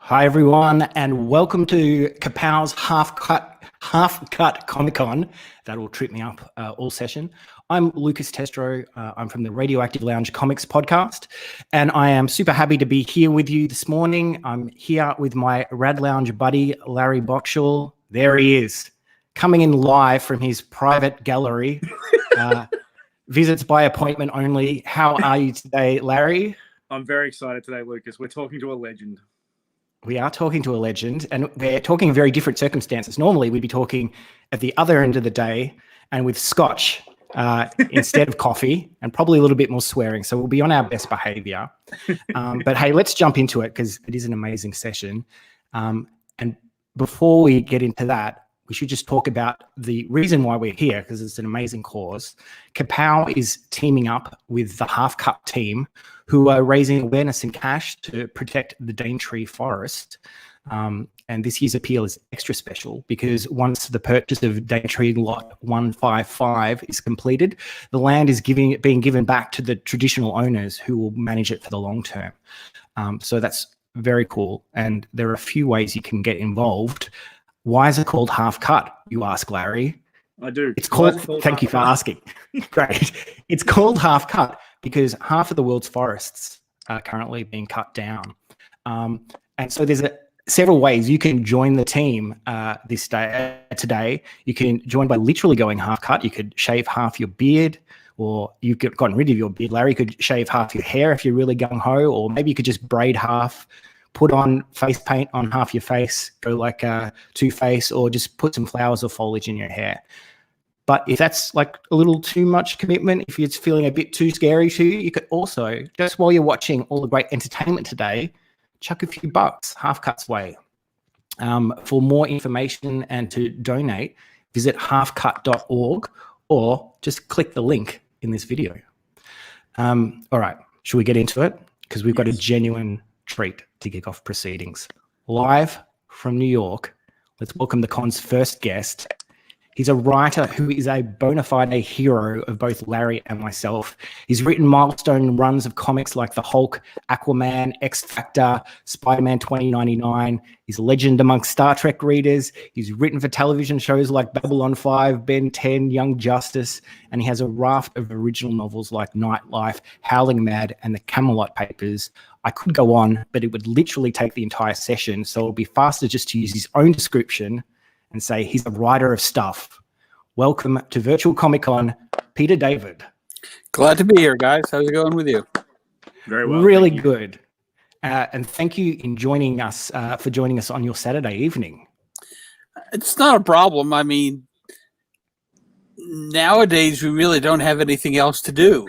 Hi everyone, and welcome to Kapow's Half Cut Comic Con. That'll trip me up all session. I'm Lucas Testro. I'm from the Radioactive Lounge Comics podcast, and I am super happy to be here with you this morning. I'm here with my Rad Lounge buddy, Larry Boxall. There he is, coming in live from his private gallery. Visits by appointment only. How are you today, Larry? I'm very excited today, Lucas. We're talking to a legend. We are talking to a legend, and we're talking in very different circumstances. Normally, we'd be talking at the other end of the day and with scotch instead of coffee, and probably a little bit more swearing. So we'll be on our best behavior. But hey, let's jump into it because it is an amazing session. And before we get into that, we should just talk about the reason why we're here, because it's an amazing cause. Kapow is teaming up with the Half Cut team, who are raising awareness and cash to protect the Daintree forest. And this year's appeal is extra special because once the purchase of Daintree Lot 155 is completed, the land is being given back to the traditional owners who will manage it for the long term. So that's very cool. And there are a few ways you can get involved. Why is it called Half Cut, you ask, Larry? I do. It's called thank you for asking. Great. It's called Half Cut because half of the world's forests are currently being cut down. And so there's several ways you can join the team today. You can join by literally going half cut. You could shave half your beard, or you've gotten rid of your beard, Larry. You could shave half your hair if you're really gung-ho, or maybe you could just braid half, put on face paint on half your face, go like Two-Face, or just put some flowers or foliage in your hair. But if that's like a little too much commitment, if it's feeling a bit too scary to you, you could also, just while you're watching all the great entertainment today, chuck a few bucks, Half Cut's way. For more information and to donate, visit halfcut.org or just click the link in this video. All right, should we get into it? Because we've got a genuine treat to kick off proceedings. Live from New York, let's welcome the con's first guest. He's a writer who is a bona fide hero of both Larry and myself. He's written milestone runs of comics like The Hulk, Aquaman, X Factor, Spider-Man 2099. He's a legend amongst Star Trek readers. He's written for television shows like Babylon 5, Ben 10, Young Justice, and he has a raft of original novels like Nightlife, Howling Mad, and The Camelot Papers. I could go on, but it would literally take the entire session, so it'll be faster just to use his own description and say he's a writer of stuff. Welcome to Virtual Comic Con, Peter David. Glad to be here, guys. How's it going with you? Very well. Really good. And thank you in joining us for joining us on your Saturday evening. It's not a problem. I mean, nowadays we really don't have anything else to do.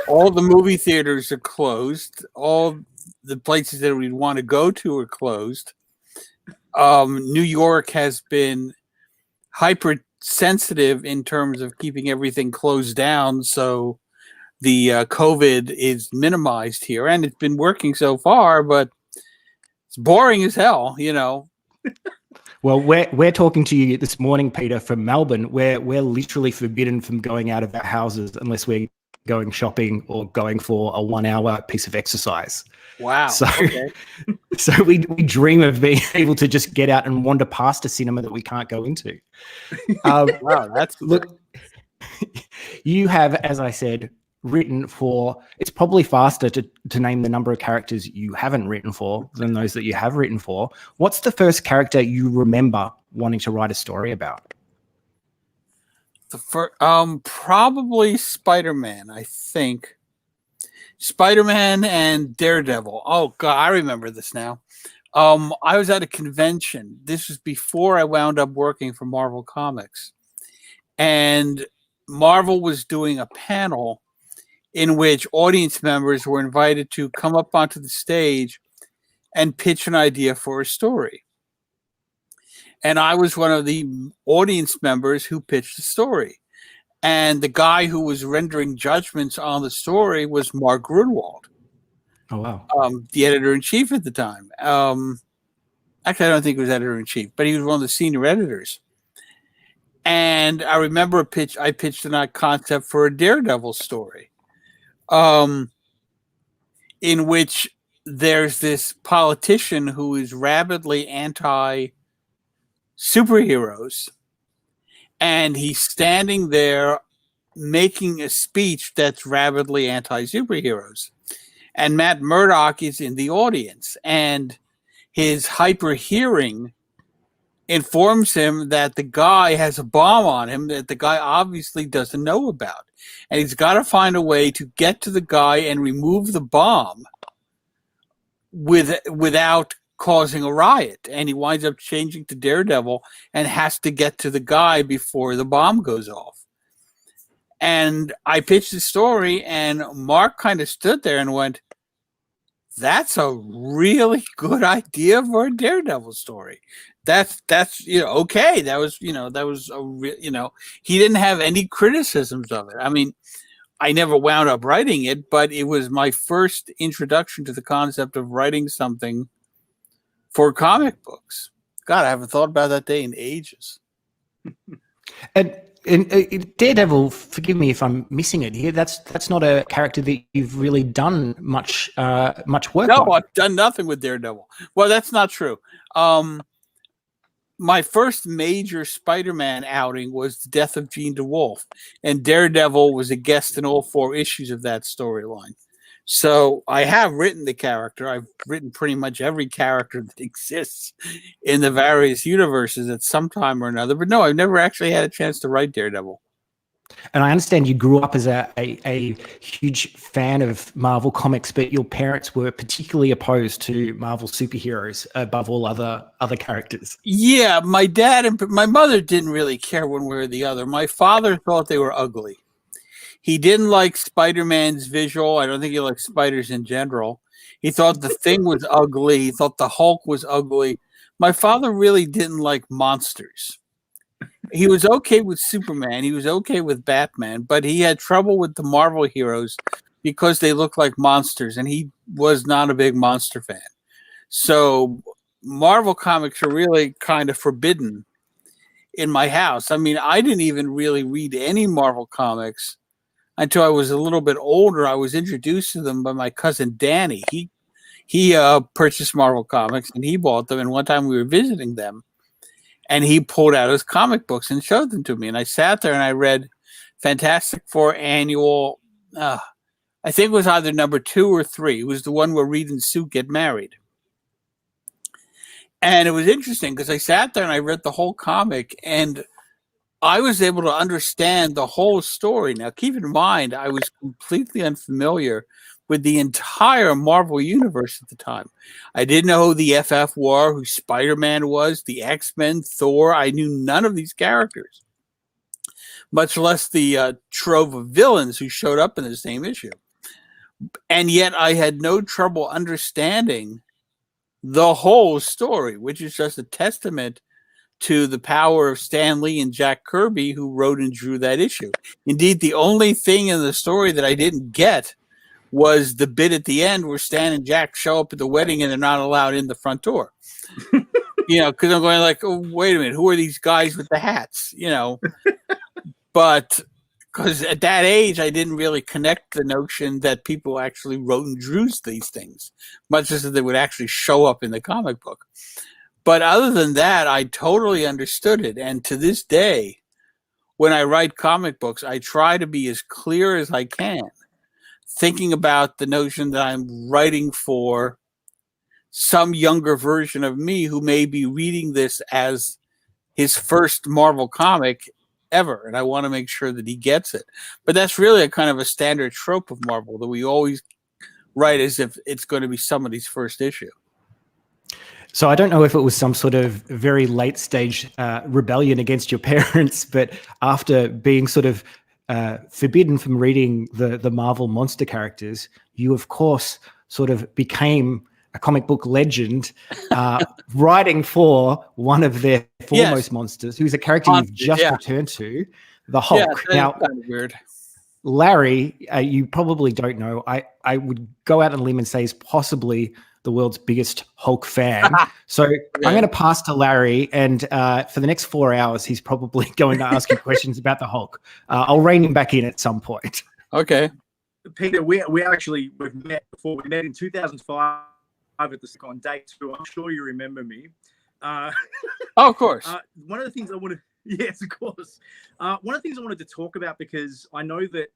All the movie theaters are closed. All the places that we'd want to go to are closed. New York has been hypersensitive in terms of keeping everything closed down, so the COVID is minimized here, and it's been working so far, but it's boring as hell, you know. Well, we're talking to you this morning, Peter, from Melbourne, where we're literally forbidden from going out of our houses unless we're going shopping or going for a 1 hour piece of exercise. Wow. So, okay. So we dream of being able to just get out and wander past a cinema that we can't go into. Wow, that's look. You have, as I said, written for. It's probably faster to name the number of characters you haven't written for than those that you have written for. What's the first character you remember wanting to write a story about? Probably Spider-Man, I think. Spider-Man and Daredevil. Oh God, I remember this now. I was at a convention. This was before I wound up working for Marvel Comics. And Marvel was doing a panel in which audience members were invited to come up onto the stage and pitch an idea for a story. And I was one of the audience members who pitched the story. And the guy who was rendering judgments on the story was Mark Grunwald. Oh, wow. The editor-in-chief at the time. Actually, I don't think he was editor-in-chief, but he was one of the senior editors. And I remember I pitched a concept for a Daredevil story, in which there's this politician who is rabidly anti-superheroes, and he's standing there making a speech that's rabidly anti-superheroes. And Matt Murdock is in the audience, and his hyper hearing informs him that the guy has a bomb on him that the guy obviously doesn't know about. And he's got to find a way to get to the guy and remove the bomb without causing a riot. And he winds up changing to Daredevil and has to get to the guy before the bomb goes off. And I pitched the story, and Mark kind of stood there and went, that's a really good idea for a Daredevil story. That's okay. That was he didn't have any criticisms of it. I mean, I never wound up writing it, but it was my first introduction to the concept of writing something for comic books. God, I haven't thought about that day in ages. And Daredevil, forgive me if I'm missing it here. That's not a character that you've really done much work on. No, I've done nothing with Daredevil. Well, that's not true. My first major Spider-Man outing was the death of Jean DeWolf, and Daredevil was a guest in all 4 issues of that storyline. So I have written the character. I've written pretty much every character that exists in the various universes at some time or another. But no, I've never actually had a chance to write Daredevil. And I understand you grew up as a huge fan of Marvel Comics, but your parents were particularly opposed to Marvel superheroes above all other characters. Yeah, my dad and my mother didn't really care one way or the other. My father thought they were ugly. He didn't like Spider-Man's visual. I don't think he liked spiders in general. He thought the Thing was ugly. He thought the Hulk was ugly. My father really didn't like monsters. He was okay with Superman. He was okay with Batman, but he had trouble with the Marvel heroes because they looked like monsters, and he was not a big monster fan. So Marvel comics are really kind of forbidden in my house. I mean, I didn't even really read any Marvel comics until I was a little bit older. I was introduced to them by my cousin Danny. He purchased Marvel comics, and he bought them. And one time we were visiting them, and he pulled out his comic books and showed them to me. And I sat there and I read Fantastic Four Annual. I think it was either number 2 or 3. It was the one where Reed and Sue get married. And it was interesting because I sat there and I read the whole comic, and I was able to understand the whole story. Now, keep in mind, I was completely unfamiliar with the entire Marvel universe at the time. I didn't know who the FF were, who Spider-Man was, the X-Men, Thor. I knew none of these characters, much less the trove of villains who showed up in the same issue. And yet I had no trouble understanding the whole story, which is just a testament to the power of Stan Lee and Jack Kirby, who wrote and drew that issue. Indeed, the only thing in the story that I didn't get was the bit at the end where Stan and Jack show up at the wedding and they're not allowed in the front door. Because I'm going like, oh, wait a minute, who are these guys with the hats? But because at that age, I didn't really connect the notion that people actually wrote and drew these things, much as they would actually show up in the comic book. But other than that, I totally understood it. And to this day, when I write comic books, I try to be as clear as I can, thinking about the notion that I'm writing for some younger version of me who may be reading this as his first Marvel comic ever. And I want to make sure that he gets it. But that's really a kind of a standard trope of Marvel, that we always write as if it's going to be somebody's first issue. So I don't know if it was some sort of very late stage rebellion against your parents, but after being sort of forbidden from reading the Marvel monster characters, you of course sort of became a comic book legend, writing for one of their foremost monsters, who's a character you've just returned to, the Hulk. Yeah, now, kind of weird. Larry, you probably don't know. I would go out on a limb and say he's possibly the world's biggest Hulk fan. So I'm going to pass to Larry, and for the next 4 hours, he's probably going to ask you questions about the Hulk. I'll rein him back in at some point. Okay. Peter, we've met before. We met in 2005 at the on day 2. I'm sure you remember me. Oh, of course. One of the things I wanted, yes, of course. One of the things I wanted to talk about, because I know that,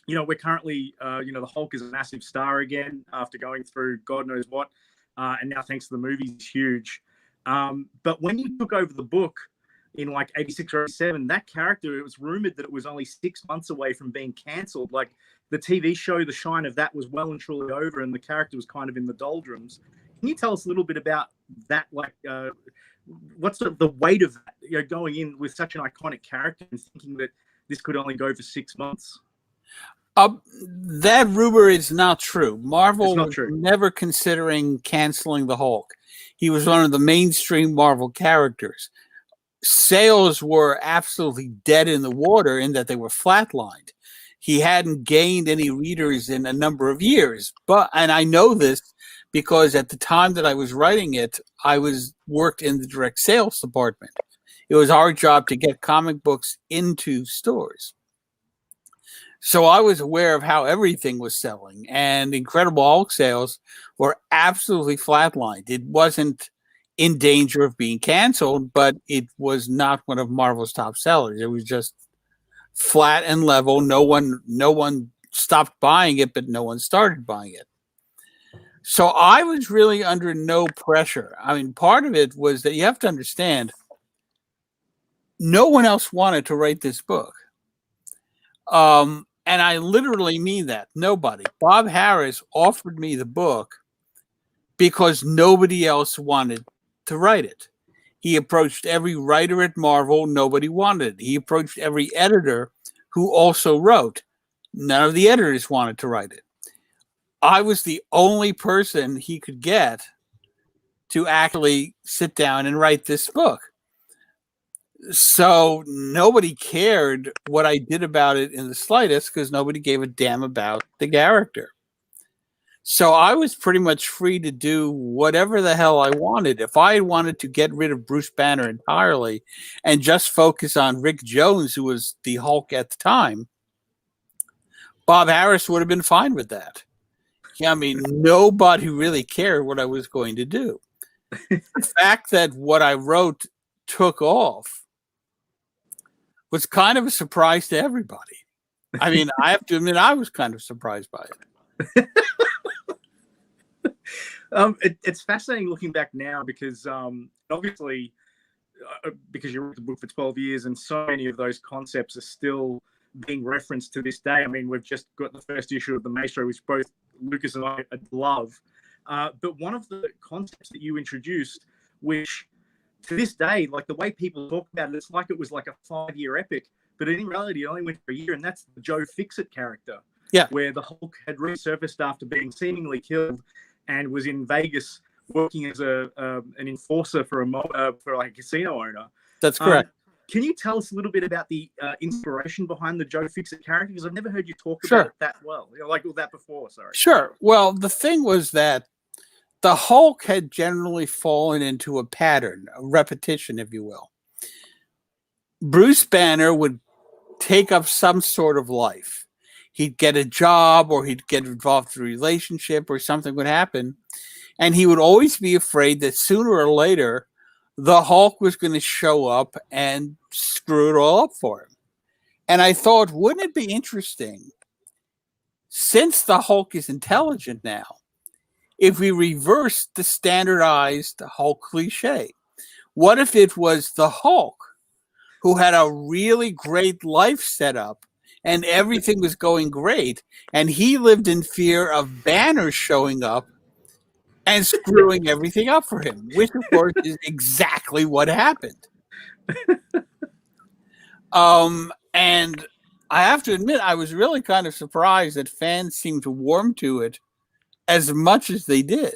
we're currently, the Hulk is a massive star again after going through God knows what. And now, thanks to the movies, it's huge. But when you took over the book in like 86 or 87, that character, it was rumored that it was only 6 months away from being cancelled. Like the TV show, the shine of that was well and truly over, and the character was kind of in the doldrums. Can you tell us a little bit about that? Like, what's the weight of that, going in with such an iconic character and thinking that this could only go for 6 months? That rumor is not true. Marvel was true. Never considering canceling the Hulk. He was one of the mainstream Marvel characters. Sales were absolutely dead in the water in that they were flatlined. He hadn't gained any readers in a number of years. And I know this because at the time that I was writing it, I worked in the direct sales department. It was our job to get comic books into stores. So I was aware of how everything was selling, and Incredible Hulk sales were absolutely flatlined. It wasn't in danger of being canceled, but it was not one of Marvel's top sellers. It was just flat and level. No one stopped buying it, but no one started buying it. So I was really under no pressure. I mean, part of it was that you have to understand, no one else wanted to write this book. And I literally mean that. Nobody. Bob Harris offered me the book because nobody else wanted to write it. He approached every writer at Marvel. Nobody wanted it. He approached every editor who also wrote. None of the editors wanted to write it. I was the only person he could get to actually sit down and write this book. So nobody cared what I did about it in the slightest because nobody gave a damn about the character. So I was pretty much free to do whatever the hell I wanted. If I wanted to get rid of Bruce Banner entirely and just focus on Rick Jones, who was the Hulk at the time, Bob Harris would have been fine with that. I mean, nobody really cared what I was going to do. The fact that what I wrote took off was kind of a surprise to everybody. I mean, I have to admit, I was kind of surprised by it. It's fascinating looking back now because obviously, because you wrote the book for 12 years and so many of those concepts are still being referenced to this day. I mean, we've just got the first issue of the Maestro, which both Lucas and I love. But one of the concepts that you introduced, which to this day, like the way people talk about it, it's like it was like a 5-year epic, but in reality, it only went for a year, and that's the Joe Fixit character. Yeah. Where the Hulk had resurfaced after being seemingly killed and was in Vegas working as an enforcer for like a casino owner. That's correct. Can you tell us a little bit about the inspiration behind the Joe Fixit character? Because I've never heard you talk about it that well, like that before. Sorry. Sure. Well, the thing was that the Hulk had generally fallen into a pattern, a repetition, if you will. Bruce Banner would take up some sort of life. He'd get a job, or he'd get involved in a relationship, or something would happen. And he would always be afraid that sooner or later, the Hulk was going to show up and screw it all up for him. And I thought, wouldn't it be interesting, since the Hulk is intelligent now, if we reverse the standardized Hulk cliche? What if it was the Hulk who had a really great life set up and everything was going great, and he lived in fear of Banner showing up and screwing everything up for him, which of course is exactly what happened. And I have to admit, I was really kind of surprised that fans seemed to warm to it as much as they did.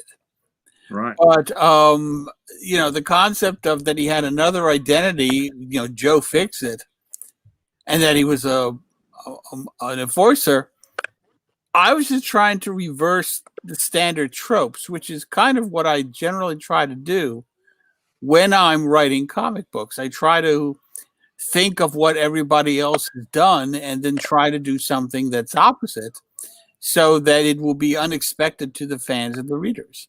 Right. But, the concept of that he had another identity, Joe Fixit, and that he was an enforcer, I was just trying to reverse the standard tropes, which is kind of what I generally try to do when I'm writing comic books. I try to think of what everybody else has done and then try to do something that's opposite. so that it will be unexpected to the fans and the readers.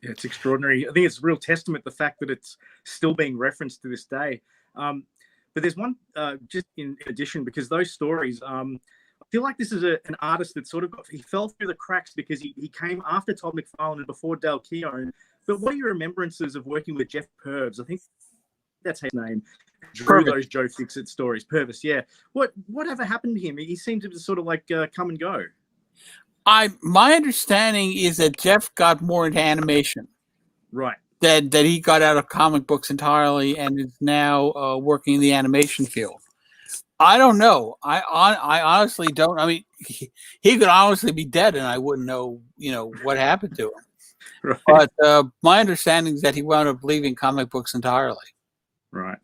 Yeah, it's extraordinary. I think it's a real testament the fact that it's still being referenced to this day. But there's one just in addition, because those stories, I feel like this is an artist that sort of he fell through the cracks because he came after Todd McFarlane and before Dale Keown. But what are your remembrances of working with Jeff Purves? I think that's his name. Drew those Joe Fixit stories. Purvis, yeah. Whatever happened to him? He seemed to just sort of like come and go. My understanding is that Jeff got more into animation. Right. That he got out of comic books entirely and is now working in the animation field. I don't know. I honestly don't. I mean, he could honestly be dead, and I wouldn't know, what happened to him. Right. But my understanding is that he wound up leaving comic books entirely. Right.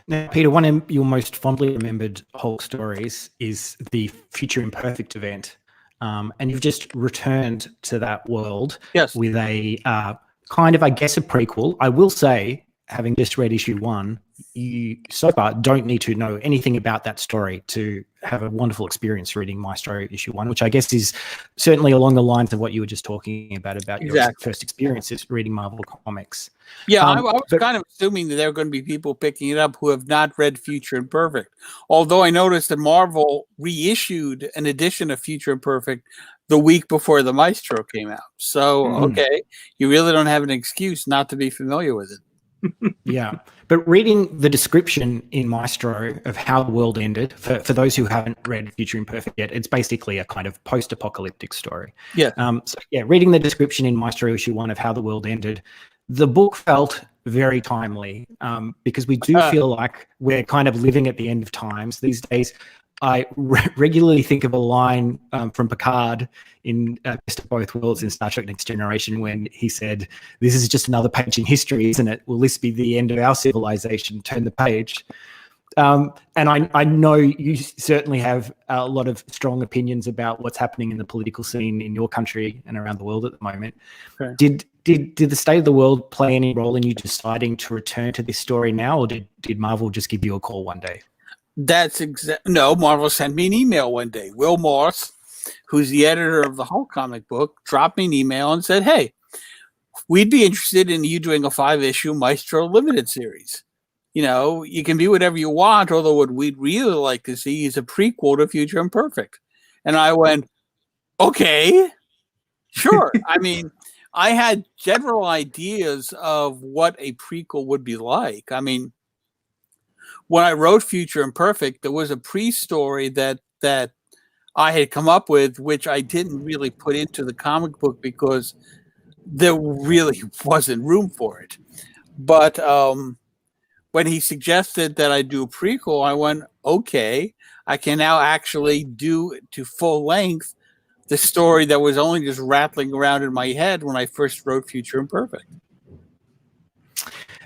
Now, Peter, one of your most fondly remembered Hulk stories is the Future Imperfect event. And you've just returned to that world with a kind of, I guess, a prequel. I will say, having just read issue 1, you so far don't need to know anything about that story to have a wonderful experience reading Maestro issue 1, which I guess is certainly along the lines of what you were just talking about your first experiences reading Marvel Comics. Yeah, I was kind of assuming that there are going to be people picking it up who have not read Future Imperfect. Although I noticed that Marvel reissued an edition of Future Imperfect the week before the Maestro came out. So, okay, you really don't have an excuse not to be familiar with it. Yeah, but reading the description in Maestro of how the world ended, for those who haven't read Future Imperfect yet, it's basically a kind of post-apocalyptic story. Yeah. Reading the description in Maestro issue 1 of how the world ended, the book felt very timely because we do feel like we're kind of living at the end of times these days. I regularly think of a line from Picard in Best of Both Worlds in Star Trek Next Generation when he said, "This is just another page in history, isn't it? Will this be the end of our civilization? Turn the page." And I know you certainly have a lot of strong opinions about what's happening in the political scene in your country and around the world at the moment. Okay. Did the state of the world play any role in you deciding to return to this story now, or did Marvel just give you a call one day? No, Marvel sent me an email one day. Will Morse, who's the editor of the Hulk comic book, dropped me an email and said, "Hey, we'd be interested in you doing a 5-issue Maestro limited series. You can be whatever you want, although what we'd really like to see is a prequel to Future Imperfect." And I went, okay, sure. I mean, I had general ideas of what a prequel would be like. I mean, when I wrote Future Imperfect, there was a pre-story that I had come up with, which I didn't really put into the comic book because there really wasn't room for it. But when he suggested that I do a prequel, I went, okay, I can now actually do to full length the story that was only just rattling around in my head when I first wrote Future Imperfect.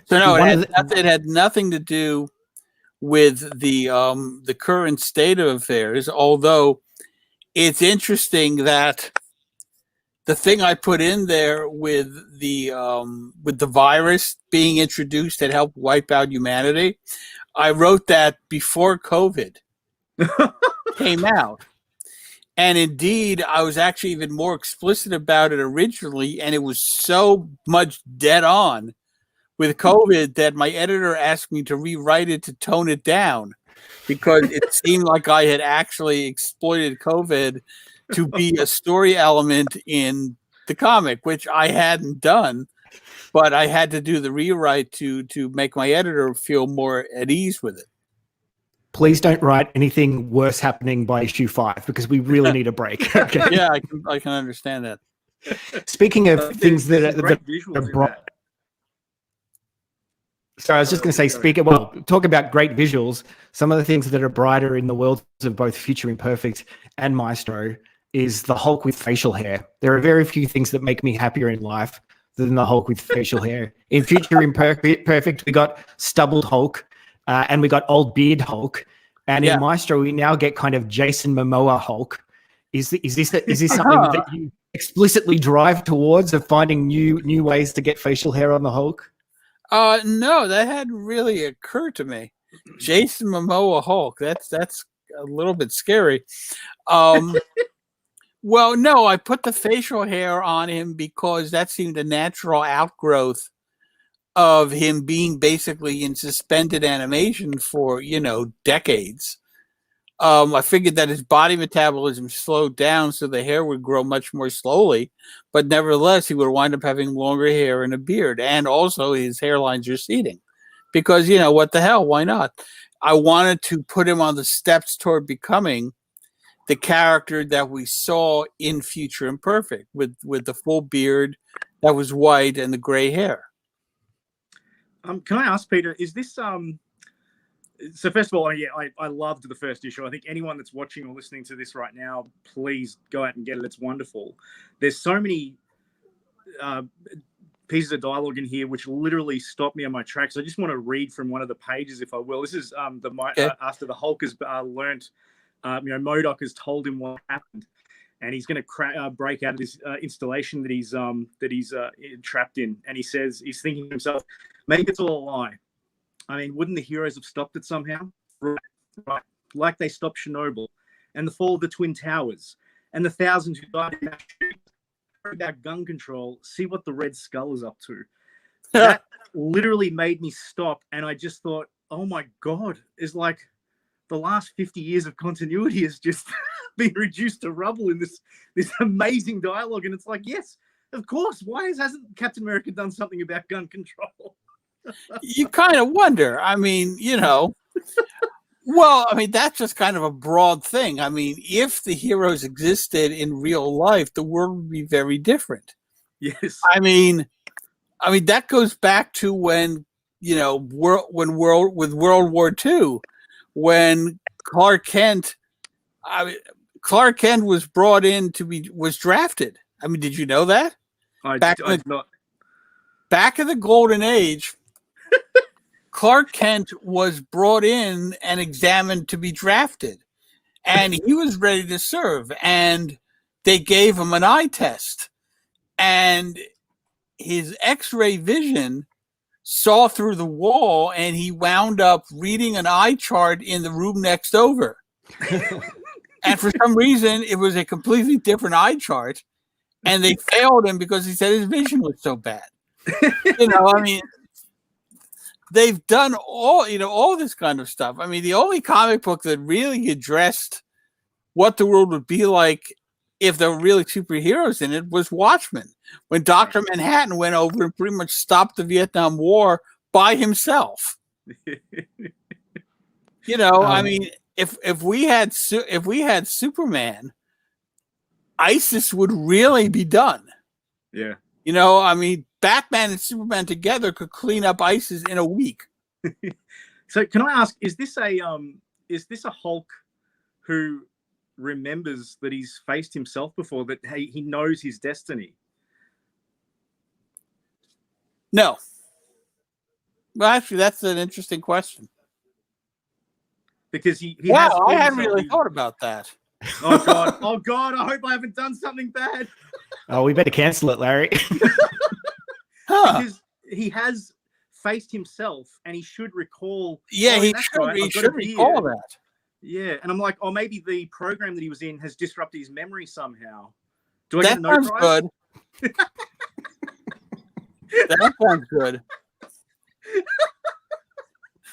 So no, it had nothing to do with the current state of affairs, although it's interesting that the thing I put in there with the virus being introduced that helped wipe out humanity, I wrote that before COVID came out. And indeed, I was actually even more explicit about it originally, and it was so much dead on with COVID that my editor asked me to rewrite it to tone it down because it seemed like I had actually exploited COVID to be a story element in the comic, which I hadn't done, but I had to do the rewrite to make my editor feel more at ease with it. Please don't write anything worse happening by issue 5 because we really need a break. Okay. Yeah, I can understand that. Speaking of things that are bright. So I was just going to say, talk about great visuals. Some of the things that are brighter in the worlds of both Future Imperfect and Maestro is the Hulk with facial hair. There are very few things that make me happier in life than the Hulk with facial hair. In Future Imperfect, we got stubbled Hulk and we got old beard Hulk. And in Maestro, we now get kind of Jason Momoa Hulk. Is this something that you explicitly drive towards of finding new ways to get facial hair on the Hulk? No, that hadn't really occurred to me. Jason Momoa Hulk, that's a little bit scary. Well, no, I put the facial hair on him because that seemed a natural outgrowth of him being basically in suspended animation for, decades. I figured that his body metabolism slowed down so the hair would grow much more slowly, but nevertheless, he would wind up having longer hair and a beard, and also his hairline's receding. Because, what the hell? Why not? I wanted to put him on the steps toward becoming the character that we saw in Future Imperfect with the full beard that was white and the gray hair. Can I ask, Peter, is this so first of all, yeah, I loved the first issue. I think anyone that's watching or listening to this right now, please go out and get it. It's wonderful. There's so many pieces of dialogue in here which literally stopped me on my tracks. I just want to read from one of the pages, if I will. This is after the Hulk has learnt, MODOK has told him what happened, and he's going to break out of this installation that he's trapped in. And he says he's thinking to himself, maybe it's all a lie. I mean, wouldn't the heroes have stopped it somehow? Right. Like they stopped Chernobyl and the fall of the Twin Towers and the thousands who died in that shooting. About gun control, see what the Red Skull is up to. That literally made me stop, and I just thought, oh my God, it's like the last 50 years of continuity has just been reduced to rubble in this amazing dialogue. And it's like, yes, of course. Why hasn't Captain America done something about gun control? You kind of wonder. I mean, well, I mean, that's just kind of a broad thing. I mean, if the heroes existed in real life, the world would be very different. Yes. I mean, that goes back to when, World War II, when Clark Kent was brought in was drafted. I mean, did you know that? Back in the Golden Age, Clark Kent was brought in and examined to be drafted, and he was ready to serve, and they gave him an eye test, and his X-ray vision saw through the wall, and he wound up reading an eye chart in the room next over. And for some reason, it was a completely different eye chart, and they failed him because he said his vision was so bad. I mean, they've done all this kind of stuff. I mean, the only comic book that really addressed what the world would be like if there were really superheroes in it was Watchmen, when Dr. Manhattan went over and pretty much stopped the Vietnam War by himself. I mean, if we had Superman, ISIS would really be done. Yeah. I mean, Batman and Superman together could clean up ISIS in a week. So can I ask, is this a Hulk who remembers that he's faced himself before, that he knows his destiny? No. Well, actually, that's an interesting question. Because he I hadn't really thought about that. Oh God, I hope I haven't done something bad. Oh, we better cancel it, Larry. Because he has faced himself, and he should recall. Yeah, he should recall that. Yeah, and I'm like, maybe the program that he was in has disrupted his memory somehow. Do I get a no prize? Good. That sounds good.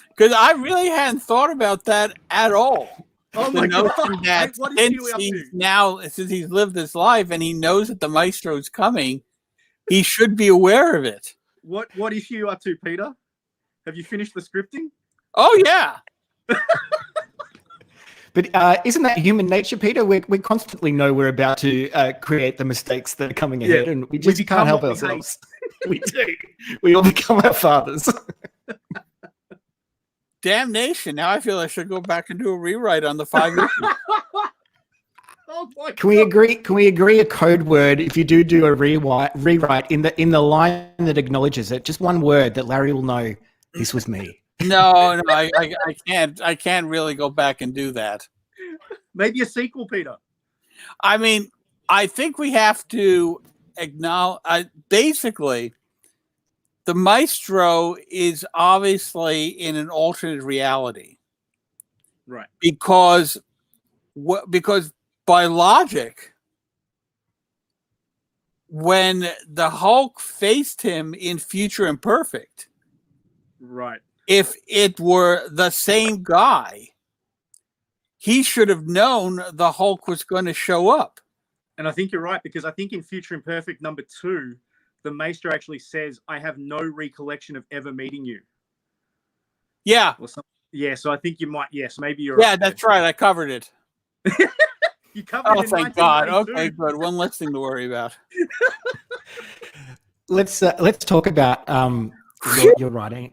Because I really hadn't thought about that at all. Oh my God! Since he's lived this life and he knows that the Maestro's coming, he should be aware of it. What issue are you up to, Peter? Have you finished the scripting? Oh yeah. But isn't that human nature, Peter? We constantly know we're about to create the mistakes that are coming ahead, and we just can't help ourselves. We do. We all become our fathers. Damnation! Now I feel I should go back and do a rewrite on the 5 issues. Oh my God. Can we agree a code word if you do a rewrite in the line that acknowledges it? Just one word that Larry will know. This was me. No, I can't really go back and do that. Maybe a sequel, Peter. I mean, I think we have to acknowledge. Basically, the Maestro is obviously in an alternate reality, right? Because by logic, when the Hulk faced him in Future Imperfect, Right. if it were the same guy, he should have known the Hulk was going to show up. And I think you're right, because I think in Future Imperfect #2, the Maestro actually says, "I have no recollection of ever meeting you." Yeah. Or something. Yeah, so I think you might. Yes, maybe you're. Yeah, right that's right. I covered it. You covered Oh, it in thank God. 1992. Okay, good. One less thing to worry about. Let's talk about your writing.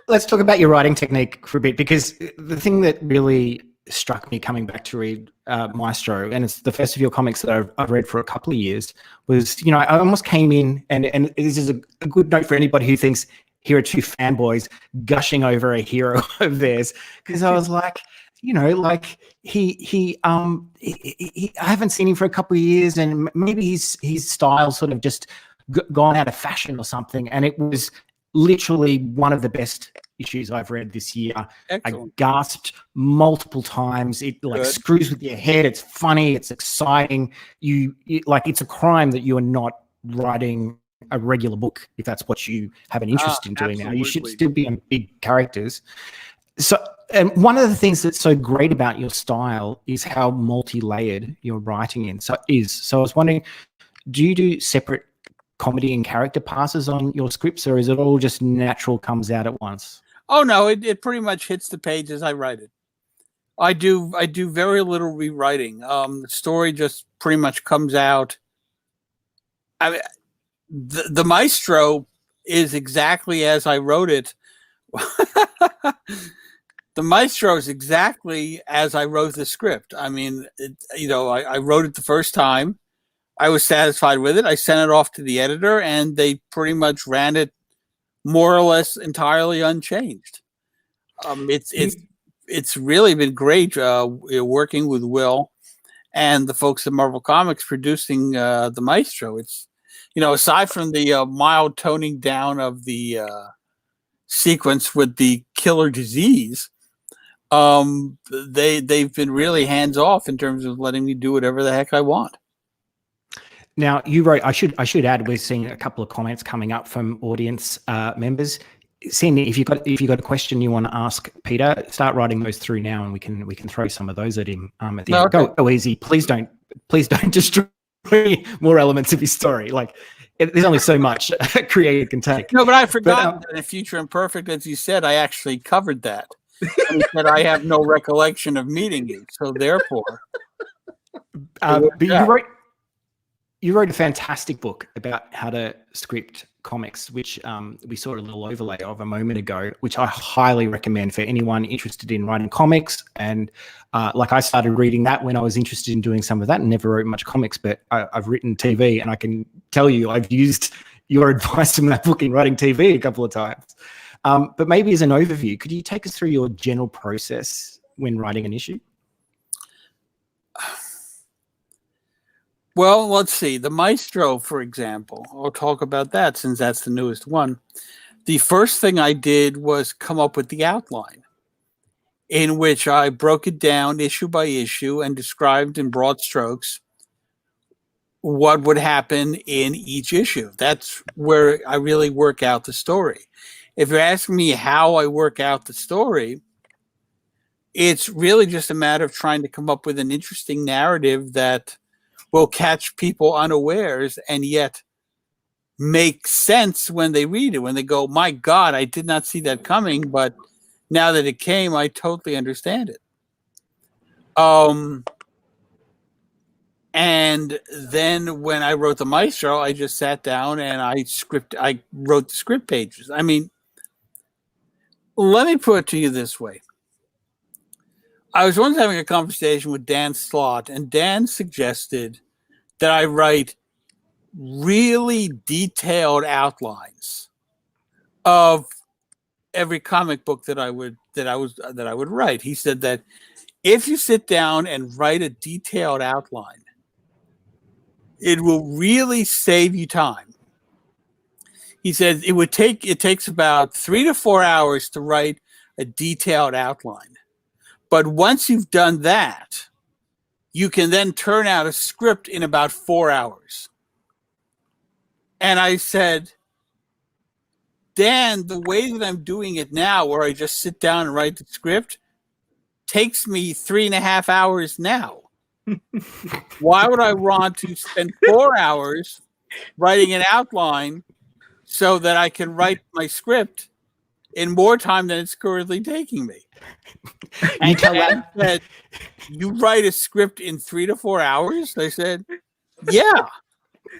Let's talk about your writing technique for a bit, because the thing that really struck me coming back to read Maestro, and it's the first of your comics that I've read for a couple of years, was, you know, I almost came in, and this is a good note for anybody who thinks here are two fanboys gushing over a hero of theirs, because I was like, you know, like he I haven't seen him for a couple of years, and maybe his style sort of just gone out of fashion or something, and it was literally one of the best issues I've read this year. Excellent. I gasped multiple times. It like screws with your head. It's funny. It's exciting. You like, it's a crime that you are not writing a regular book if that's what you have an interest in doing now. You should still be on big characters. So, and one of the things that's so great about your style is how multi-layered your writing is. So I was wondering, do you do separate comedy and character passes on your scripts, or is it all just natural, comes out at once? Oh no, it pretty much hits the page as I write it. I do very little rewriting. The story just pretty much comes out. I mean, the Maestro is exactly as I wrote it. The Maestro is exactly as I wrote the script. I mean, I wrote it the first time. I was satisfied with it. I sent it off to the editor, and they pretty much ran it more or less entirely unchanged. It's really been great working with Will and the folks at Marvel Comics producing the Maestro. It's, aside from the mild toning down of the sequence with the killer disease, they've been really hands off in terms of letting me do whatever the heck I want. Now, you wrote, I should add, we're seeing a couple of comments coming up from audience members. Cindy, if you've got a question you want to ask Peter, start writing those through now, and we can throw some of those at him at the end. Okay. Go easy. Please don't destroy more elements of his story. Like, there's only so much a creator can take. No, but I forgot that in Future Imperfect, as you said, I actually covered that. And said I have no recollection of meeting you, so therefore. But you wrote a fantastic book about how to script comics, which we saw a little overlay of a moment ago, which I highly recommend for anyone interested in writing comics. And I started reading that when I was interested in doing some of that, and never wrote much comics, but I've written TV, and I can tell you I've used your advice in that book in writing TV a couple of times. But maybe as an overview, could you take us through your general process when writing an issue? Well, let's see. The Maestro, for example, I'll talk about that since that's the newest one. The first thing I did was come up with the outline, in which I broke it down issue by issue and described in broad strokes what would happen in each issue. That's where I really work out the story. If you're asking me how I work out the story, it's really just a matter of trying to come up with an interesting narrative that will catch people unawares and yet make sense when they read it, when they go, my God, I did not see that coming, but now that it came, I totally understand it. And then when I wrote the Maestro, I just sat down and I wrote the script pages. I mean, let me put it to you this way. I was once having a conversation with Dan Slott, and Dan suggested that I write really detailed outlines of every comic book that I would write. He said that if you sit down and write a detailed outline, it will really save you time. He said it takes about 3 to 4 hours to write a detailed outline. But once you've done that, you can then turn out a script in about 4 hours. And I said, Dan, the way that I'm doing it now, where I just sit down and write the script, takes me 3.5 hours now. Why would I want to spend 4 hours writing an outline so that I can write my script in more time than it's currently taking me? And Dan said, you write a script in 3 to 4 hours? I said, yeah.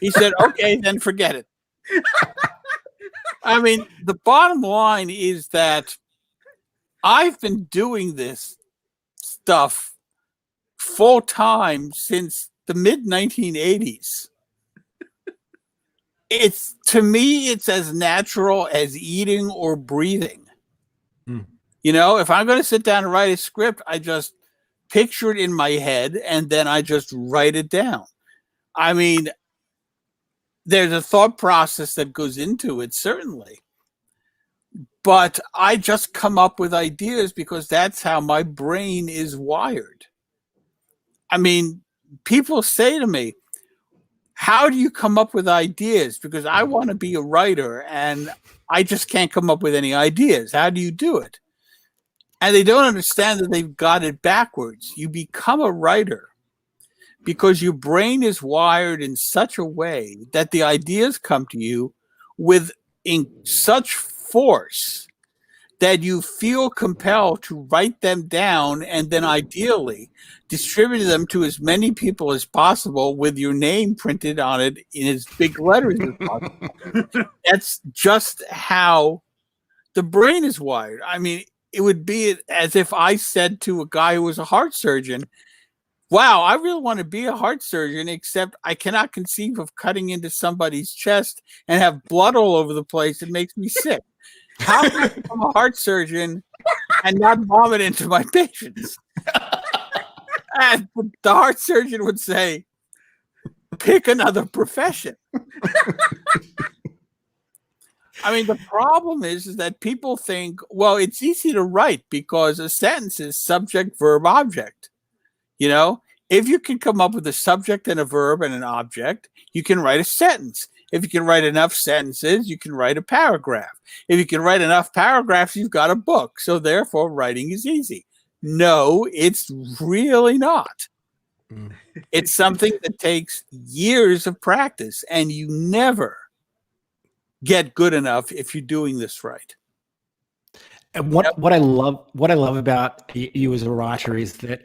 He said, okay, then forget it. I mean, the bottom line is that I've been doing this stuff full time since the mid 1980s. It's, to me, it's as natural as eating or breathing. You know, if I'm going to sit down and write a script, I just picture it in my head and then I just write it down. I mean, there's a thought process that goes into it, certainly. But I just come up with ideas because that's how my brain is wired. I mean, people say to me, how do you come up with ideas? Because I want to be a writer and I just can't come up with any ideas. How do you do it? And they don't understand that they've got it backwards. You become a writer because your brain is wired in such a way that the ideas come to you with in such force that you feel compelled to write them down and then ideally distribute them to as many people as possible with your name printed on it in as big letters as possible. That's just how the brain is wired. I mean, it would be as if I said to a guy who was a heart surgeon, wow, I really want to be a heart surgeon, except I cannot conceive of cutting into somebody's chest and have blood all over the place. It makes me sick. How can I become a heart surgeon and not vomit into my patients? And the heart surgeon would say, pick another profession. I mean, the problem is that people think, well, it's easy to write because a sentence is subject, verb, object. You know, if you can come up with a subject and a verb and an object, you can write a sentence. If you can write enough sentences, you can write a paragraph. If you can write enough paragraphs, you've got a book. So therefore, writing is easy. No, it's really not. It's something that takes years of practice, and you never get good enough if you're doing this right. And what I love about you as a writer is that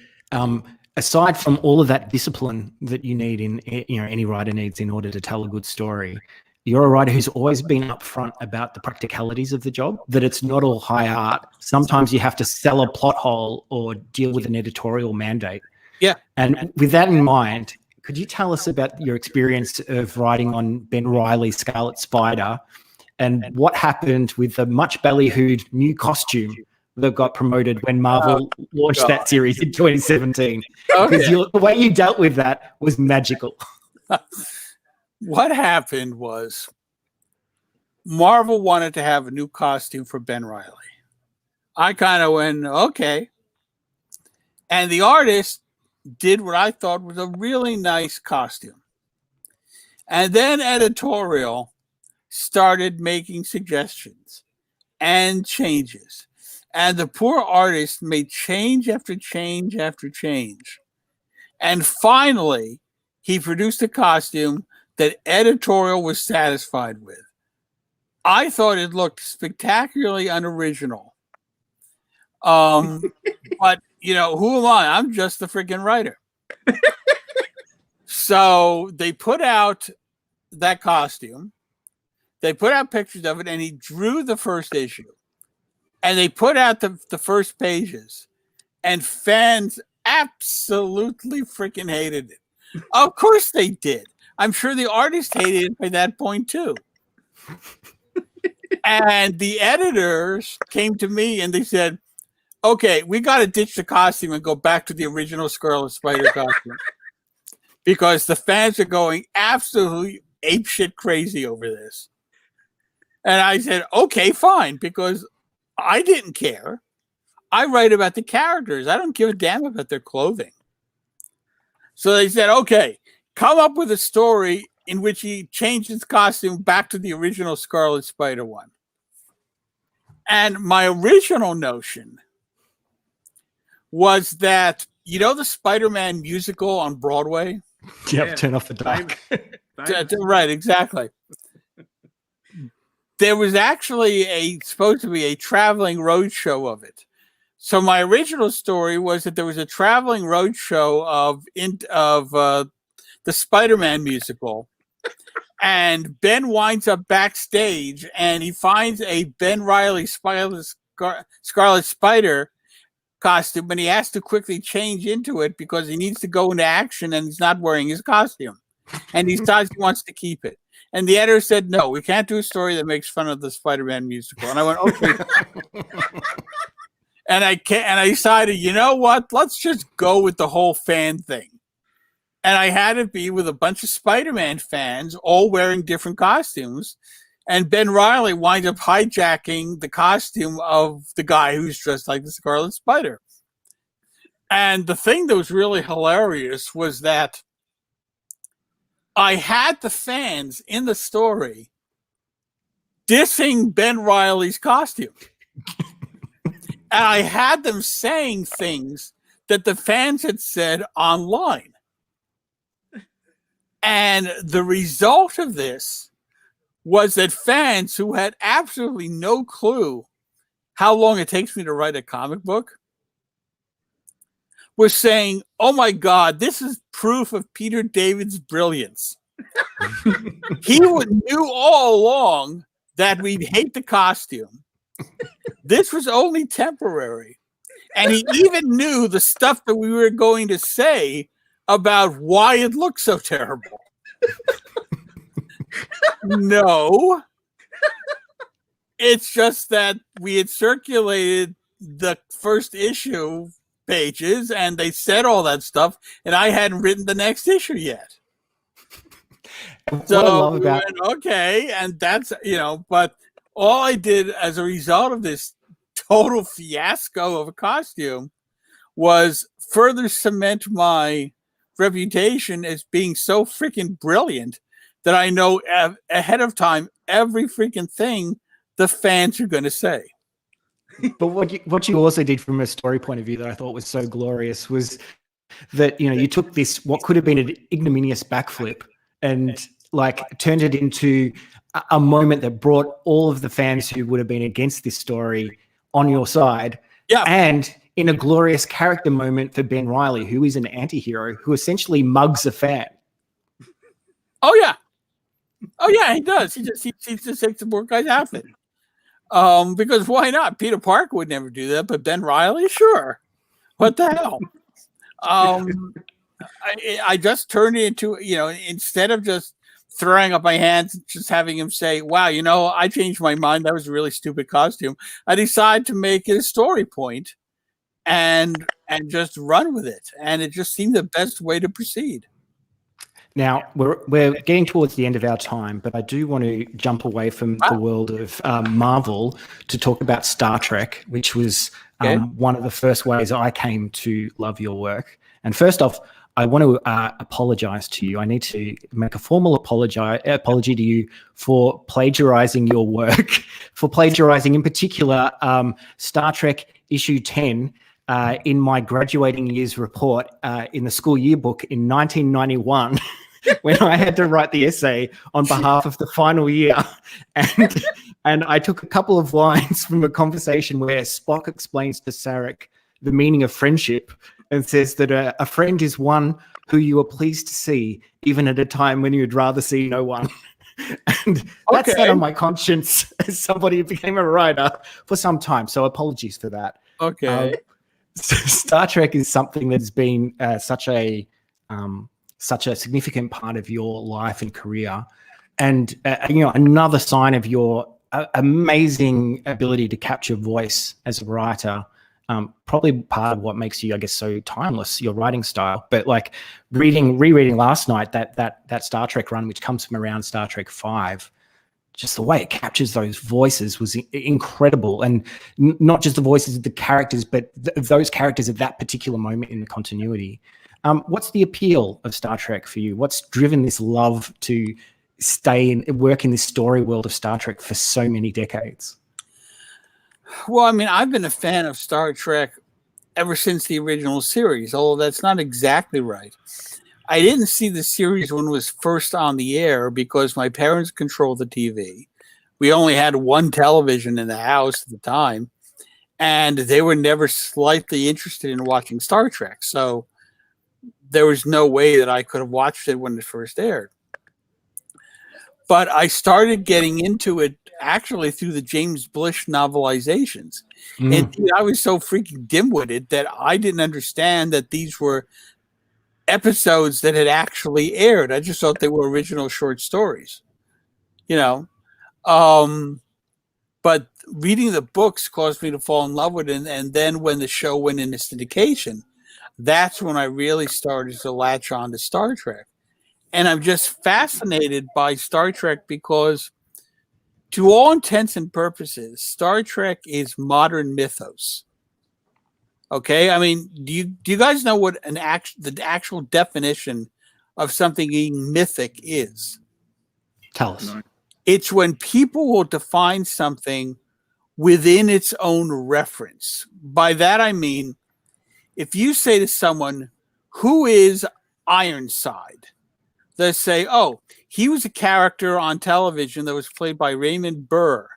aside from all of that discipline that you need in any writer needs in order to tell a good story, you're a writer who's always been upfront about the practicalities of the job, that it's not all high art. Sometimes you have to sell a plot hole or deal with an editorial mandate. Yeah. And with that in mind, could you tell us about your experience of writing on Ben Reilly's Scarlet Spider and what happened with the much ballyhooed new costume that got promoted when Marvel launched that series in 2017? Because the way you dealt with that was magical. What happened was Marvel wanted to have a new costume for Ben Reilly. I kind of went, okay. And the artist did what I thought was a really nice costume. And then editorial started making suggestions and changes. And the poor artist made change after change after change. And finally, he produced a costume that editorial was satisfied with. I thought it looked spectacularly unoriginal. But, you know, who am I? I'm just the freaking writer. So they put out that costume. They put out pictures of it, and he drew the first issue. And they put out the first pages. And fans absolutely freaking hated it. Of course they did. I'm sure the artist hated it by that point, too. And the editors came to me and they said, okay, we got to ditch the costume and go back to the original Scarlet Spider costume. Because the fans are going absolutely apeshit crazy over this. And I said, okay, fine, because I didn't care. I write about the characters. I don't give a damn about their clothing. So they said, okay, come up with a story in which he changed his costume back to the original Scarlet Spider one. And my original notion was that, the Spider-Man musical on Broadway? Yep, turn off the dark. Right, exactly. There was actually supposed to be a traveling road show of it. So my original story was that there was a traveling road show of the Spider-Man musical, and Ben winds up backstage and he finds a Ben Reilly Scarlet Spider costume, and he has to quickly change into it because he needs to go into action and he's not wearing his costume, and he decides he wants to keep it. And the editor said, no, we can't do a story that makes fun of the Spider-Man musical. And I went, okay. And I decided, you know what? Let's just go with the whole fan thing. And I had it be with a bunch of Spider-Man fans all wearing different costumes. And Ben Reilly winds up hijacking the costume of the guy who's dressed like the Scarlet Spider. And the thing that was really hilarious was that I had the fans in the story dissing Ben Reilly's costume. And I had them saying things that the fans had said online. And the result of this was that fans who had absolutely no clue how long it takes me to write a comic book were saying, oh my God, this is proof of Peter David's brilliance. He knew all along that we'd hate the costume. This was only temporary. And he even knew the stuff that we were going to say about why it looked so terrible. No. It's just that we had circulated the first issue pages and they said all that stuff, and I hadn't written the next issue yet. So we went, okay, and that's, but all I did as a result of this total fiasco of a costume was further cement my reputation as being so freaking brilliant that I know ahead of time every freaking thing the fans are going to say. But what you also did from a story point of view that I thought was so glorious was that, you took this, what could have been an ignominious backflip, and turned it into a moment that brought all of the fans who would have been against this story on your side. Yeah. And in a glorious character moment for Ben Reilly, who is an anti-hero, who essentially mugs a fan. Oh yeah, he does. He just takes the poor guy's outfit. Because why not? Peter Parker would never do that, but Ben Reilly, sure. What the hell? I just turned it into, instead of just throwing up my hands, just having him say, wow, I changed my mind. That was a really stupid costume. I decided to make it a story point and just run with it. And it just seemed the best way to proceed. Now, we're getting towards the end of our time, but I do want to jump away from the world of Marvel to talk about Star Trek, which was one of the first ways I came to love your work. And first off, I want to apologize to you. I need to make a formal apology to you for plagiarizing your work, for plagiarizing in particular Star Trek issue 10 in my graduating year's report in the school yearbook in 1991. When I had to write the essay on behalf of the final year. And I took a couple of lines from a conversation where Spock explains to Sarek the meaning of friendship and says that a friend is one who you are pleased to see, even at a time when you'd rather see no one. And that's sat on my conscience as somebody who became a writer for some time. So apologies for that. Okay. Star Trek is something that's been such a significant part of your life and career, and another sign of your amazing ability to capture voice as a writer. Probably part of what makes you, I guess, so timeless, your writing style. But rereading last night that Star Trek run, which comes from around Star Trek 5, just the way it captures those voices was incredible, and not just the voices of the characters, but those characters at that particular moment in the continuity. What's the appeal of Star Trek for you? What's driven this love to stay and work in this story world of Star Trek for so many decades? Well, I mean, I've been a fan of Star Trek ever since the original series, although that's not exactly right. I didn't see the series when it was first on the air because my parents controlled the TV. We only had one television in the house at the time, and they were never slightly interested in watching Star Trek. So there was no way that I could have watched it when it first aired. But I started getting into it actually through the James Blish novelizations. And I was so freaking dim-witted that I didn't understand that these were episodes that had actually aired. I just thought they were original short stories, you know. But reading the books caused me to fall in love with it. And then when the show went into syndication, that's when I really started to latch on to Star Trek. And I'm just fascinated by Star Trek because, to all intents and purposes, Star Trek is modern mythos. Okay, I mean, do you guys know what the actual definition of something being mythic is? Tell us. No. It's when people will define something within its own reference. By that I mean, if you say to someone, "Who is Ironside?" They say, "Oh, he was a character on television that was played by Raymond Burr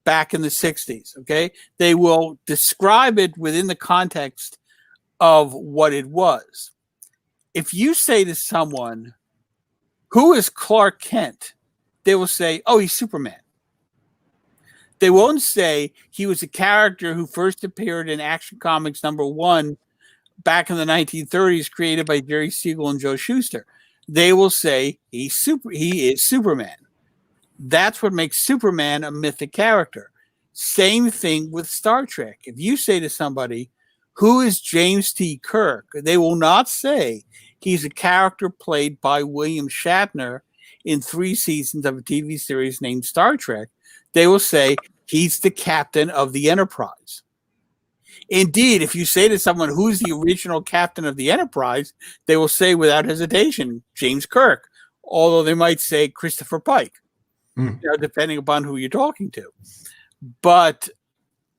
back in the 60s." Okay. They will describe it within the context of what it was. If you say to someone, "Who is Clark Kent?" they will say, "Oh, he's Superman." They won't say he was a character who first appeared in Action Comics #1 back in the 1930s, created by Jerry Siegel and Joe Shuster. They will say he is Superman. That's what makes Superman a mythic character. Same thing with Star Trek. If you say to somebody, "Who is James T. Kirk?" they will not say he's a character played by William Shatner in 3 seasons of a TV series named Star Trek. They will say he's the captain of the Enterprise. Indeed, if you say to someone, "Who's the original captain of the Enterprise?" they will say without hesitation, James Kirk, although they might say Christopher Pike, depending upon who you're talking to. But,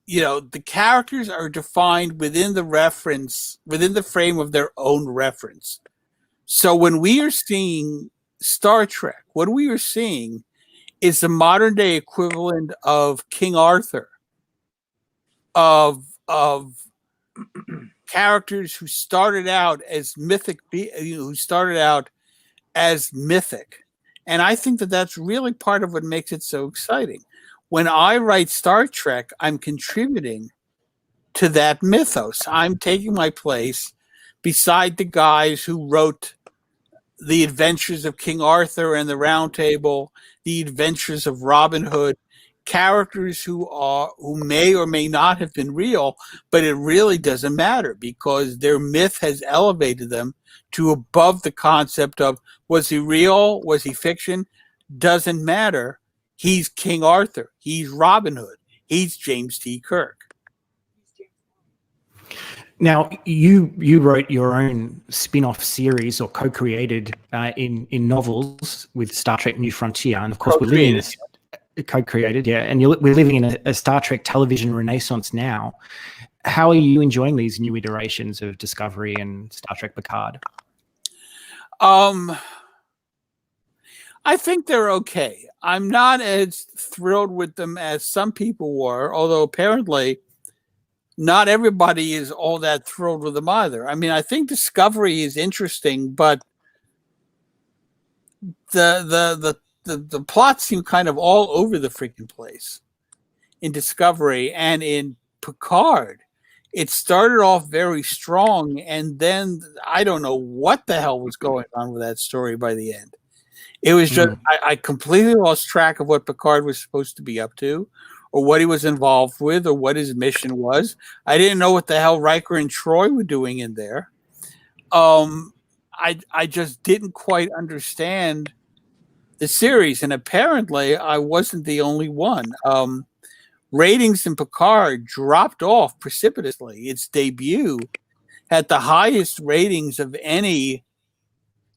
the characters are defined within the reference, within the frame of their own reference. So when we are seeing Star Trek, what we are seeing is the modern day equivalent of King Arthur, of characters who started out as mythic, and I think that that's really part of what makes it so exciting. When I write Star Trek, I'm contributing to that mythos. I'm taking my place beside the guys who wrote The Adventures of King Arthur and the Round Table, The Adventures of Robin Hood, characters who may or may not have been real, but it really doesn't matter because their myth has elevated them to above the concept of, was he real? Was he fiction? Doesn't matter. He's King Arthur. He's Robin Hood. He's James T. Kirk. Now, you wrote your own spin-off series or co-created in novels with Star Trek New Frontier. And of course, we're living in this co-created, yeah. And we're living in a Star Trek television renaissance now. How are you enjoying these new iterations of Discovery and Star Trek Picard? I think they're okay. I'm not as thrilled with them as some people were, although apparently not everybody is all that thrilled with them either. I mean, I think Discovery is interesting, but the plots seem kind of all over the freaking place in Discovery. And in Picard, it started off very strong, and then I don't know what the hell was going on with that story by the end. It was just, I completely lost track of what Picard was supposed to be up to, or what he was involved with, or what his mission was. I didn't know what the hell Riker and Troy were doing in there. I just didn't quite understand the series, and apparently I wasn't the only one. Ratings in Picard dropped off precipitously. Its debut had the highest ratings of any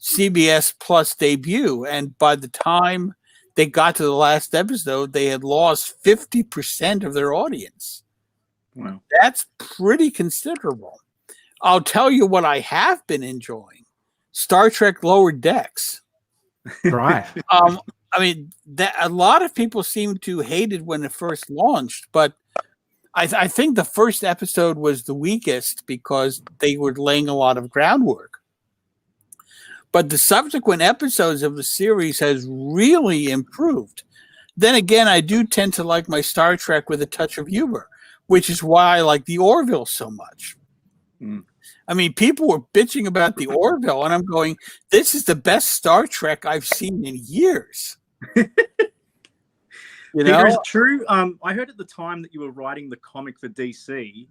CBS Plus debut. And by the time they got to the last episode, they had lost 50% of their audience. Wow. That's pretty considerable. I'll tell you what I have been enjoying. Star Trek Lower Decks. Right. I mean, a lot of people seem to hate it when it first launched, but I think the first episode was the weakest because they were laying a lot of groundwork. But the subsequent episodes of the series has really improved. Then again, I do tend to like my Star Trek with a touch of humor, which is why I like the Orville so much. Mm. I mean, people were bitching about the Orville, and I'm going, this is the best Star Trek I've seen in years. You know? Peter, is it true? I heard at the time that you were writing the comic for DC,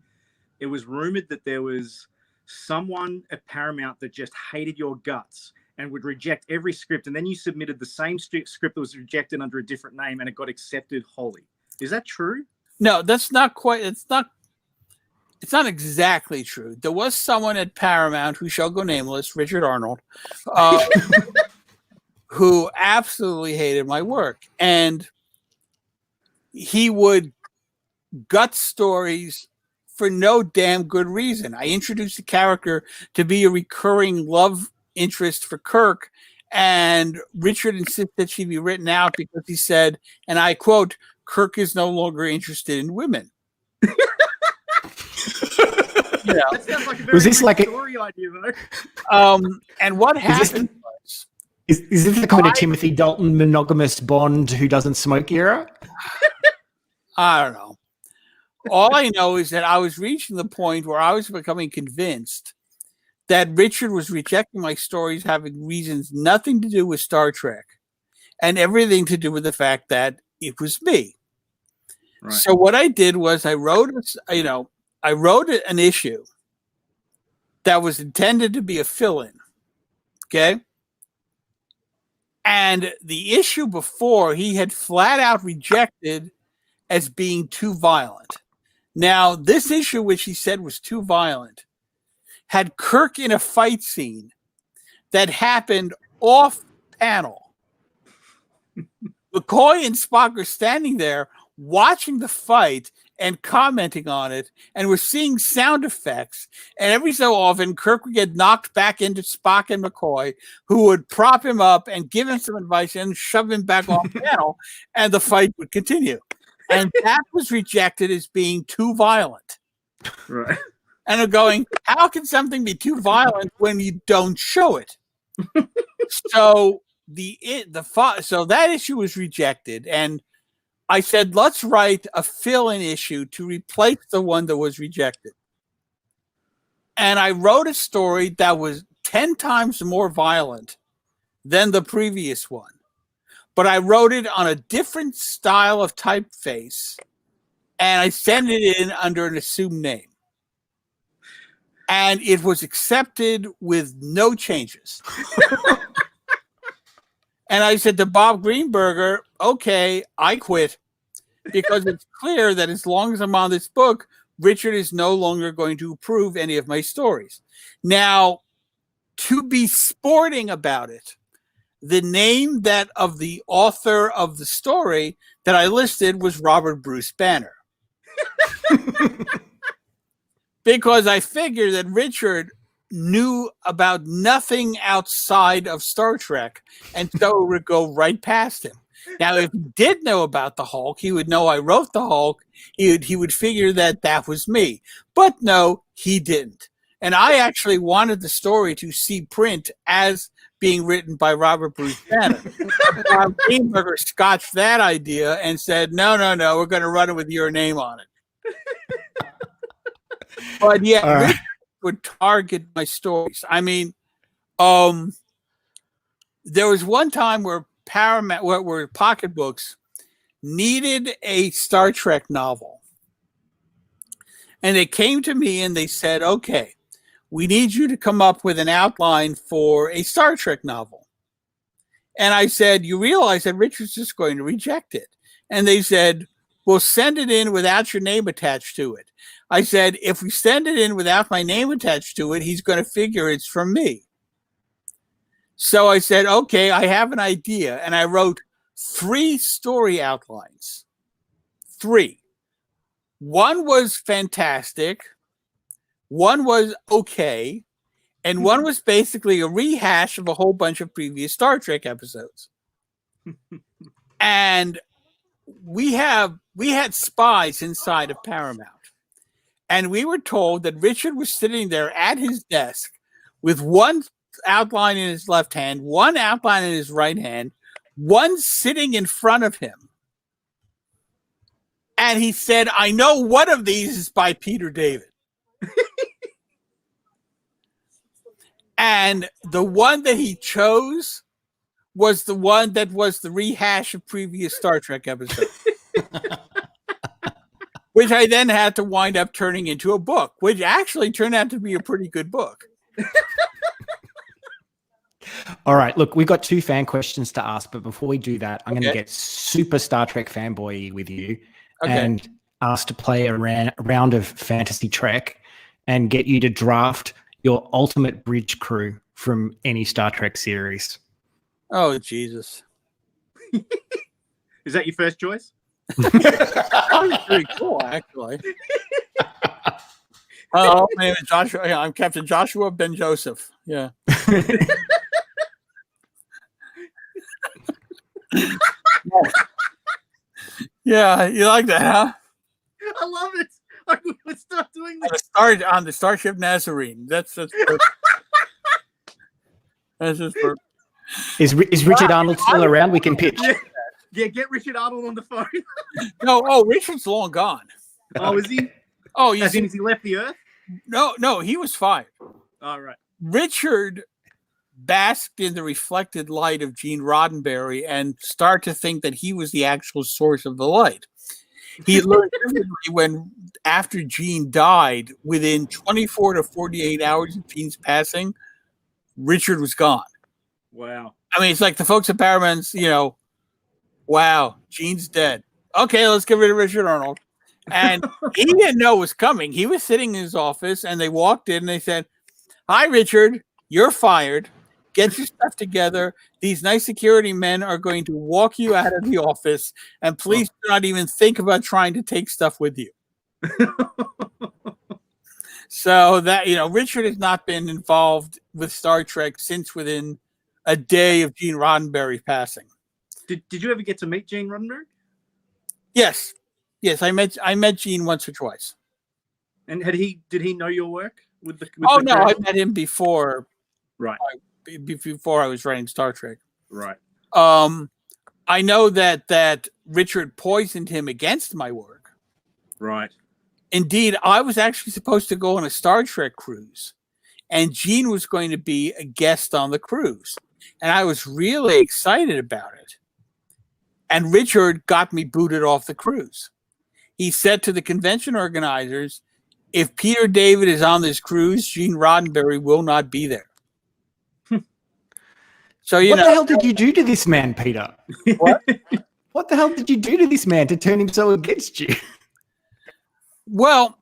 it was rumored that there was someone at Paramount that just hated your guts and would reject every script, and then you submitted the same script that was rejected under a different name, and it got accepted wholly. Is that true? No, that's not quite. It's not exactly true. There was someone at Paramount, who shall go nameless, Richard Arnold, who absolutely hated my work, and he would gut stories for no damn good reason. I introduced the character to be a recurring love interest for Kirk, and Richard insisted that she be written out because he said, and I quote, Kirk is no longer interested in women. That sounds like a very Was this like story idea, though. And what happened was... Is this the kind of Timothy Dalton monogamous Bond who doesn't smoke era? I don't know. All I know is that I was reaching the point where I was becoming convinced that Richard was rejecting my stories having reasons nothing to do with Star Trek and everything to do with the fact that it was me. Right. So what I did was I wrote an issue that was intended to be a fill-in. Okay? And the issue before he had flat out rejected as being too violent. Now, this issue, which he said was too violent, had Kirk in a fight scene that happened off panel. McCoy and Spock are standing there watching the fight and commenting on it, and we're seeing sound effects. And every so often, Kirk would get knocked back into Spock and McCoy, who would prop him up and give him some advice and shove him back off panel, and the fight would continue. And that was rejected as being too violent. Right. And I'm going, how can something be too violent when you don't show it? So so that issue was rejected, and I said, let's write a fill-in issue to replace the one that was rejected. And I wrote a story that was 10 times more violent than the previous one. But I wrote it on a different style of typeface, and I sent it in under an assumed name. And it was accepted with no changes. And I said to Bob Greenberger, okay, I quit, because it's clear that as long as I'm on this book, Richard is no longer going to approve any of my stories. Now, to be sporting about it, the name that of the author of the story that I listed was Robert Bruce Banner. Because I figured that Richard knew about nothing outside of Star Trek, and so it would go right past him. Now, if he did know about the Hulk, he would know I wrote the Hulk. He would figure that was me. But no, he didn't. And I actually wanted the story to see print as being written by Robert Bruce Banner. Greenberger scotched that idea and said, no, we're going to run it with your name on it. But yeah, Richard would target my stories. I mean, there was one time where Paramount, where Pocket Books needed a Star Trek novel. And they came to me and they said, okay, we need you to come up with an outline for a Star Trek novel. And I said, you realize that Richard's just going to reject it. And they said, we'll send it in without your name attached to it. I said, if we send it in without my name attached to it, he's going to figure it's from me. So I said, okay, I have an idea. And I wrote 3 story outlines. 3. One was fantastic. One was okay. And one was basically a rehash of a whole bunch of previous Star Trek episodes. And we had spies inside of Paramount. And we were told that Richard was sitting there at his desk with one outline in his left hand, one outline in his right hand, one sitting in front of him. And he said, I know one of these is by Peter David. And the one that he chose was the one that was the rehash of previous Star Trek episodes. Which I then had to wind up turning into a book, which actually turned out to be a pretty good book. All right, look, we've got 2 fan questions to ask, but before we do that, I'm going to get super Star Trek fanboy with you and ask to play a round of Fantasy Trek and get you to draft your ultimate bridge crew from any Star Trek series. Oh, Jesus. Is that your first choice? That's pretty cool, actually. My name is Joshua. Yeah, I'm Captain Joshua Ben Joseph. Yeah. Yeah, you like that, huh? I love it. Let's start doing this. On the Starship Nazarene. That's just perfect. That's just perfect. Is Richard Arnold still around? We can pitch. Yeah, get Richard Arnold on the phone. No, Richard's long gone. Oh, is he? Oh, As soon as he left the Earth? No, he was fired. All right. Richard basked in the reflected light of Gene Roddenberry and started to think that he was the actual source of the light. He learned when, after Gene died, within 24 to 48 hours of Gene's passing, Richard was gone. Wow. I mean, it's like the folks at Paramount's, wow, Gene's dead. Okay, let's get rid of Richard Arnold. And he didn't know it was coming. He was sitting in his office, and they walked in, and they said, hi, Richard, you're fired. Get your stuff together. These nice security men are going to walk you out of the office, and please do not even think about trying to take stuff with you. So that, Richard has not been involved with Star Trek since within a day of Gene Roddenberry passing. Did you ever get to meet Gene Roddenberry? Yes, I met Gene once or twice. And did he know your work with the? No, I met him before. Right. Before I was writing Star Trek. Right. I know that Richard poisoned him against my work. Right. Indeed, I was actually supposed to go on a Star Trek cruise, and Gene was going to be a guest on the cruise, and I was really excited about it. And Richard got me booted off the cruise. He said to the convention organizers, if Peter David is on this cruise, Gene Roddenberry will not be there. So what the hell did you do to this man, Peter? What? What the hell did you do to this man to turn him so against you? Well,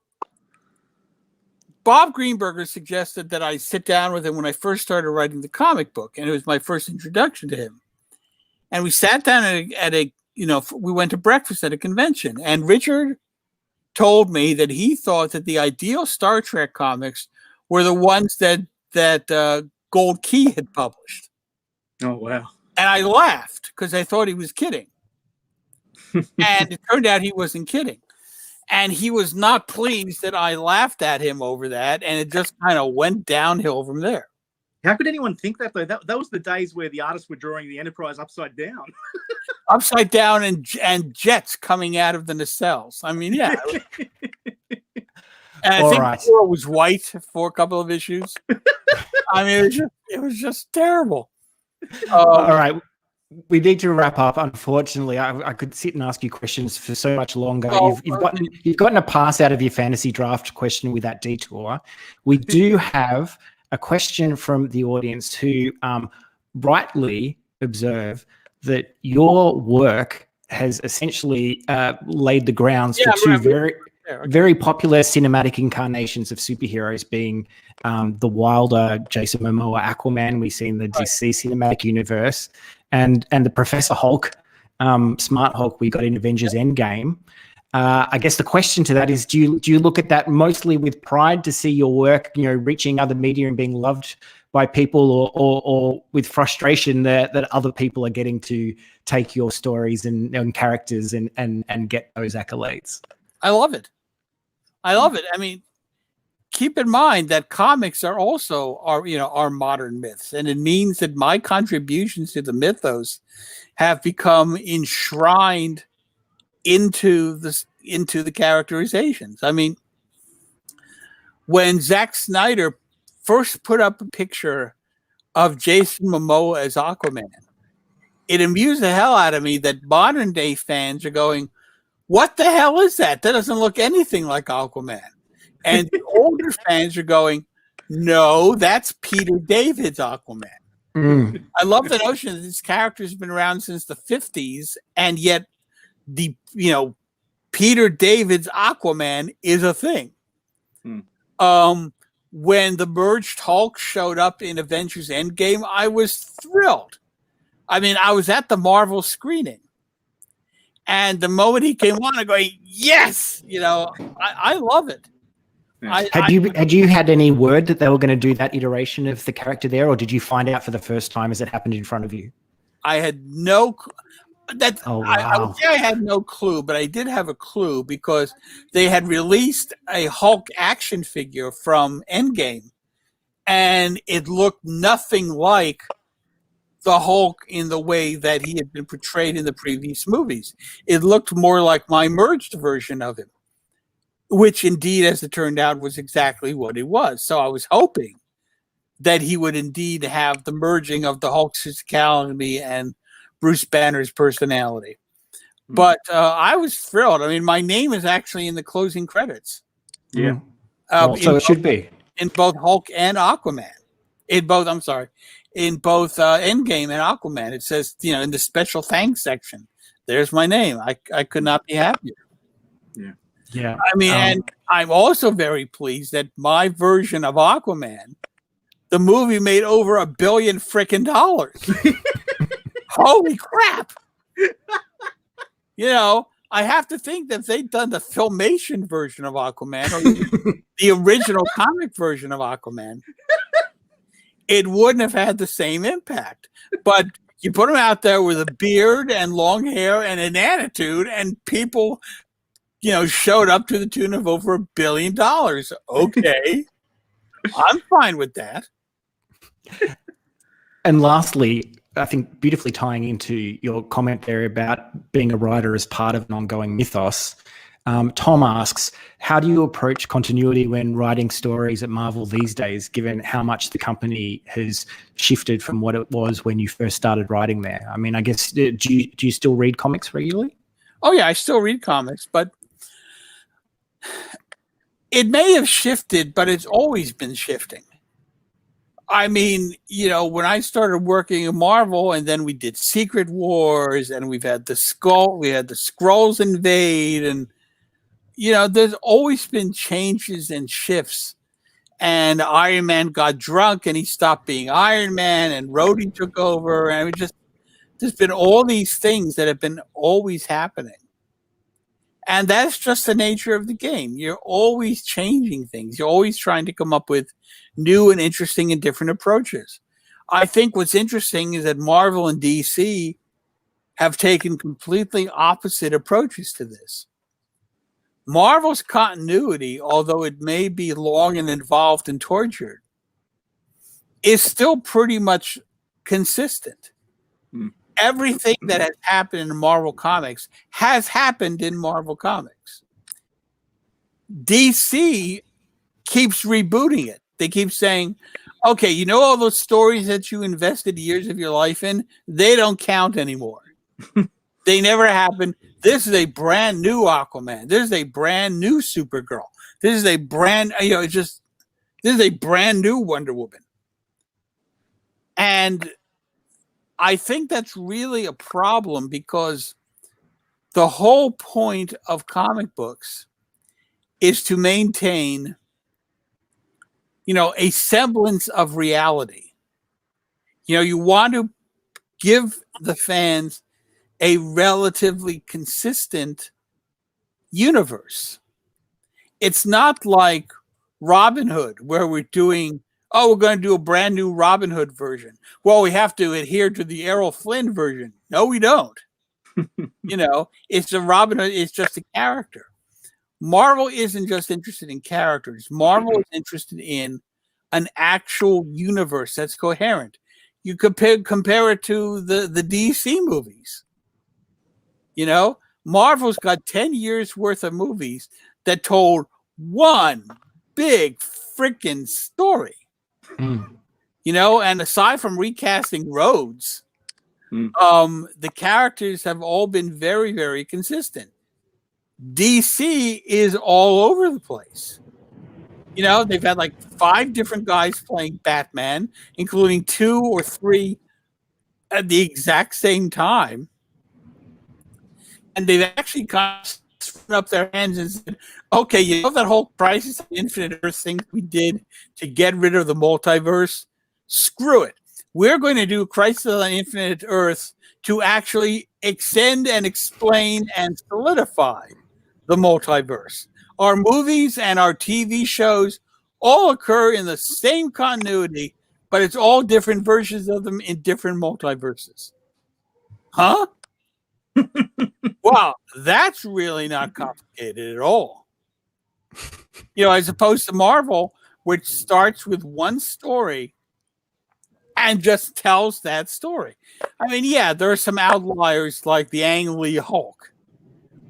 Bob Greenberger suggested that I sit down with him when I first started writing the comic book, and it was my first introduction to him. And we sat down we went to breakfast at a convention, and Richard told me that he thought that the ideal Star Trek comics were the ones that Gold Key had published. Oh, wow. And I laughed because I thought he was kidding. And it turned out he wasn't kidding. And he was not pleased that I laughed at him over that. And it just kind of went downhill from there. How could anyone think that, though? That was the days where the artists were drawing the Enterprise upside down. Upside down and jets coming out of the nacelles. I mean, yeah. And I think it was white for a couple of issues. I mean, it was just terrible. All right. We need to wrap up. Unfortunately, I could sit and ask you questions for so much longer. You've gotten a pass out of your fantasy draft question with that detour. We do have a question from the audience who rightly observe that your work has essentially laid the grounds for Yeah, two right. very popular cinematic incarnations of superheroes, being the wilder Jason Momoa Aquaman we see in the DC cinematic universe, and the Professor Hulk, Smart Hulk we got in Avengers Endgame. I guess the question to that is, do you look at that mostly with pride to see your work, reaching other media and being loved by people, or with frustration that other people are getting to take your stories and characters and get those accolades? I love it. I mean, keep in mind that comics are also are modern myths, and it means that my contributions to the mythos have become enshrined into the characterizations. I mean, when Zack Snyder first put up a picture of Jason Momoa as Aquaman, it amused the hell out of me that modern day fans are going, "What the hell is that? That doesn't look anything like Aquaman." And the older fans are going, "No, that's Peter David's Aquaman." I love the notion that this character has been around since the 50s, and yet the Peter David's Aquaman is a thing. When the merged Hulk showed up in Avengers Endgame, I was thrilled. I mean, I was at the Marvel screening, and the moment he came on, I go, "Yes!" I love it. Yeah. Had you had any word that they were going to do that iteration of the character there, or did you find out for the first time as it happened in front of you? I had no. Oh, I would wow. say I had no clue, but I did have a clue because they had released a Hulk action figure from Endgame, and it looked nothing like the Hulk in the way that he had been portrayed in the previous movies. It looked more like my merged version of him, which indeed, as it turned out, was exactly what it was. So I was hoping that he would indeed have the merging of the Hulk's physicality and Bruce Banner's personality. But I was thrilled. I mean, my name is actually in the closing credits. Yeah. So it should be. In both Hulk and Aquaman. In both Endgame and Aquaman. It says, in the special thanks section, there's my name. I could not be happier. Yeah. I mean, and I'm also very pleased that my version of Aquaman, the movie made over $1 billion frickin' dollars. Holy crap! I have to think that if they'd done the filmation version of Aquaman or the original comic version of Aquaman, it wouldn't have had the same impact. But you put him out there with a beard and long hair and an attitude, and people, showed up to the tune of over $1 billion. Okay, I'm fine with that. And lastly, I think beautifully tying into your comment there about being a writer as part of an ongoing mythos, Tom asks, how do you approach continuity when writing stories at Marvel these days, given how much the company has shifted from what it was when you first started writing there? I mean, I guess, do you still read comics regularly? Oh, yeah, I still read comics, but it may have shifted, but it's always been shifting. I mean, when I started working at Marvel, and then we did Secret Wars, and we had the Skrulls invade, and there's always been changes and shifts. And Iron Man got drunk, and he stopped being Iron Man, and Rhodey took over, and there's been all these things that have been always happening. And that's just the nature of the game. You're always changing things. You're always trying to come up with new and interesting and different approaches. I think what's interesting is that Marvel and DC have taken completely opposite approaches to this. Marvel's continuity, although it may be long and involved and tortured, is still pretty much consistent. Everything that has happened in Marvel Comics has happened in Marvel Comics. DC keeps rebooting it. They keep saying, okay, all those stories that you invested years of your life in, they don't count anymore. They never happened. This is a brand new Aquaman. This is a brand new Supergirl. This is a brand new Wonder Woman. And I think that's really a problem because The whole point of comic books is to maintain, a semblance of reality. You want to give the fans a relatively consistent universe. It's not like Robin Hood, where we're going to do a brand new Robin Hood version. Well, we have to adhere to the Errol Flynn version. No, we don't. It's a Robin Hood. It's just a character. Marvel isn't just interested in characters. Marvel is interested in an actual universe that's coherent. You compare it to the DC movies. Marvel's got 10 years worth of movies that told one big freaking story. And aside from recasting Rhodes, the characters have all been very, very consistent. DC is all over the place. They've had like 5 different guys playing Batman, including 2 or 3 at the exact same time. And they've actually kind of thrown up their hands and said, okay, that whole Crisis on Infinite Earth thing we did to get rid of the multiverse? Screw it. We're going to do Crisis on Infinite Earth to actually extend and explain and solidify the multiverse. Our movies and our TV shows all occur in the same continuity, but it's all different versions of them in different multiverses. Huh? Wow, that's really not complicated at all. As opposed to Marvel, which starts with one story and just tells that story. I mean, yeah, there are some outliers like the Ang Lee Hulk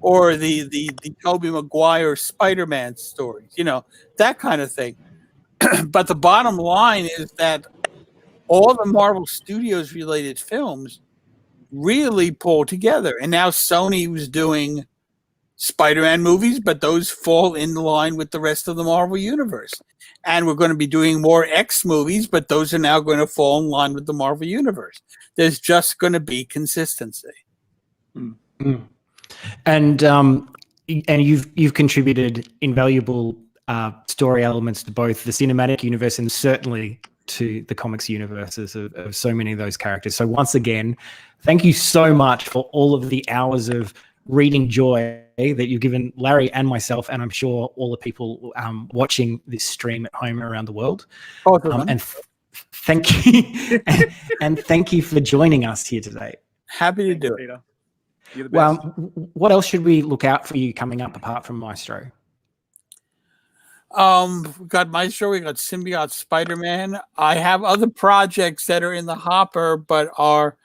or the Tobey Maguire Spider-Man stories, that kind of thing. But the bottom line is that all the Marvel Studios related films really pull together. And now Sony was doing Spider-Man movies, but those fall in line with the rest of the Marvel Universe. And we're going to be doing more X movies, but those are now going to fall in line with the Marvel Universe. There's just going to be consistency. And you've contributed invaluable story elements to both the cinematic universe and certainly to the comics universes of so many of those characters. So once again, thank you so much for all of the hours of reading joy that you've given Larry and myself, and I'm sure all the people watching this stream at home around the world. Thank you, and thank you for joining us here today. Happy to do it. Peter. You're the best. Well, what else should we look out for you coming up apart from Maestro? We've got Maestro, we got Symbiote Spider-Man. I have other projects that are in the hopper, but are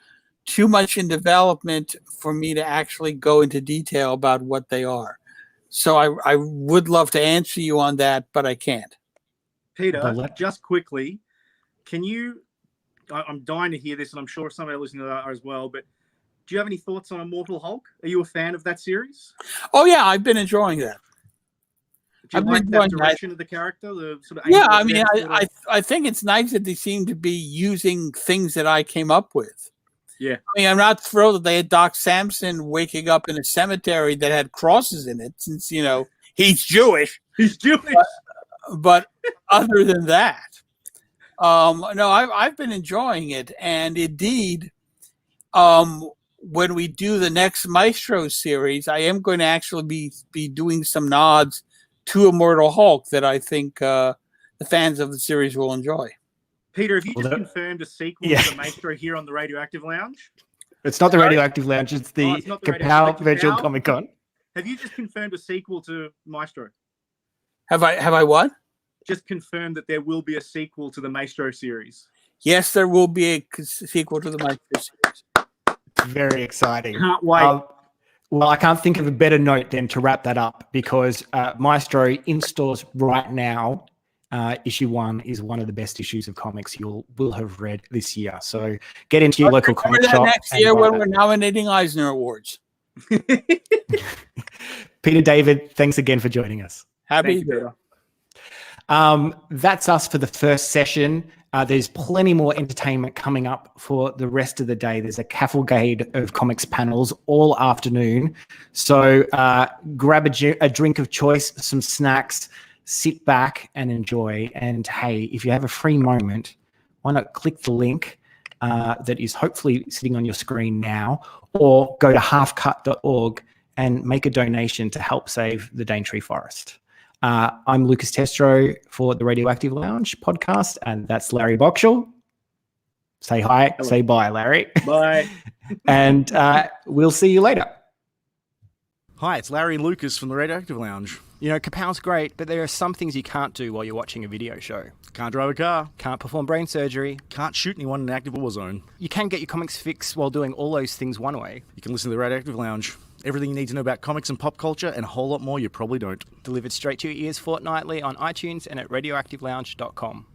too much in development for me to actually go into detail about what they are. So I would love to answer you on that, but I can't. Peter, just quickly, can you, I'm dying to hear this, and I'm sure some of you listening to that are as well, but do you have any thoughts on Immortal Hulk? Are you a fan of that series? Oh, yeah, I've been enjoying that. Do you like that direction of the character? The sort of yeah, I mean, I think it's nice that they seem to be using things that I came up with. Yeah. I mean, I'm not thrilled that they had Doc Samson waking up in a cemetery that had crosses in it, since, he's Jewish. He's Jewish. But other than that, no, I've been enjoying it. And indeed, when we do the next Maestro series, I am going to actually be doing some nods to Immortal Hulk that I think the fans of the series will enjoy. Peter, have you just confirmed a sequel to the Maestro here on the Radioactive Lounge? It's not the Radioactive Lounge, it's the Kapow Virtual Comic Con. Have you just confirmed a sequel to Maestro? Have I what? Just confirmed that there will be a sequel to the Maestro series. Yes, there will be a sequel to the Maestro series. Very exciting. Can't wait. Well, I can't think of a better note than to wrap that up, because Maestro in stores right now, issue 1 is one of the best issues of comics you will have read this year. So get into your local comic shop. Next year when we're nominating Eisner Awards. Peter David, thanks again for joining us. Happy to do it. That's us for the first session. There's plenty more entertainment coming up for the rest of the day. There's a cavalcade of comics panels all afternoon. So grab a drink of choice, some snacks, sit back and enjoy. And hey, if you have a free moment, why not click the link that is hopefully sitting on your screen now, or go to halfcut.org and make a donation to help save the Daintree Forest. I'm Lucas Testro for the Radioactive Lounge podcast, and that's Larry Boxall. Say hi. Hello. Say bye, Larry. Bye. And we'll see you later. Hi, it's Larry and Lucas from the Radioactive Lounge. You know, Kapow's great, but there are some things you can't do while you're watching a video show. Can't drive a car. Can't perform brain surgery. Can't shoot anyone in an active war zone. You can get your comics fix while doing all those things one way. You can listen to the Radioactive Lounge. Everything you need to know about comics and pop culture, and a whole lot more you probably don't. Delivered straight to your ears fortnightly on iTunes and at radioactivelounge.com.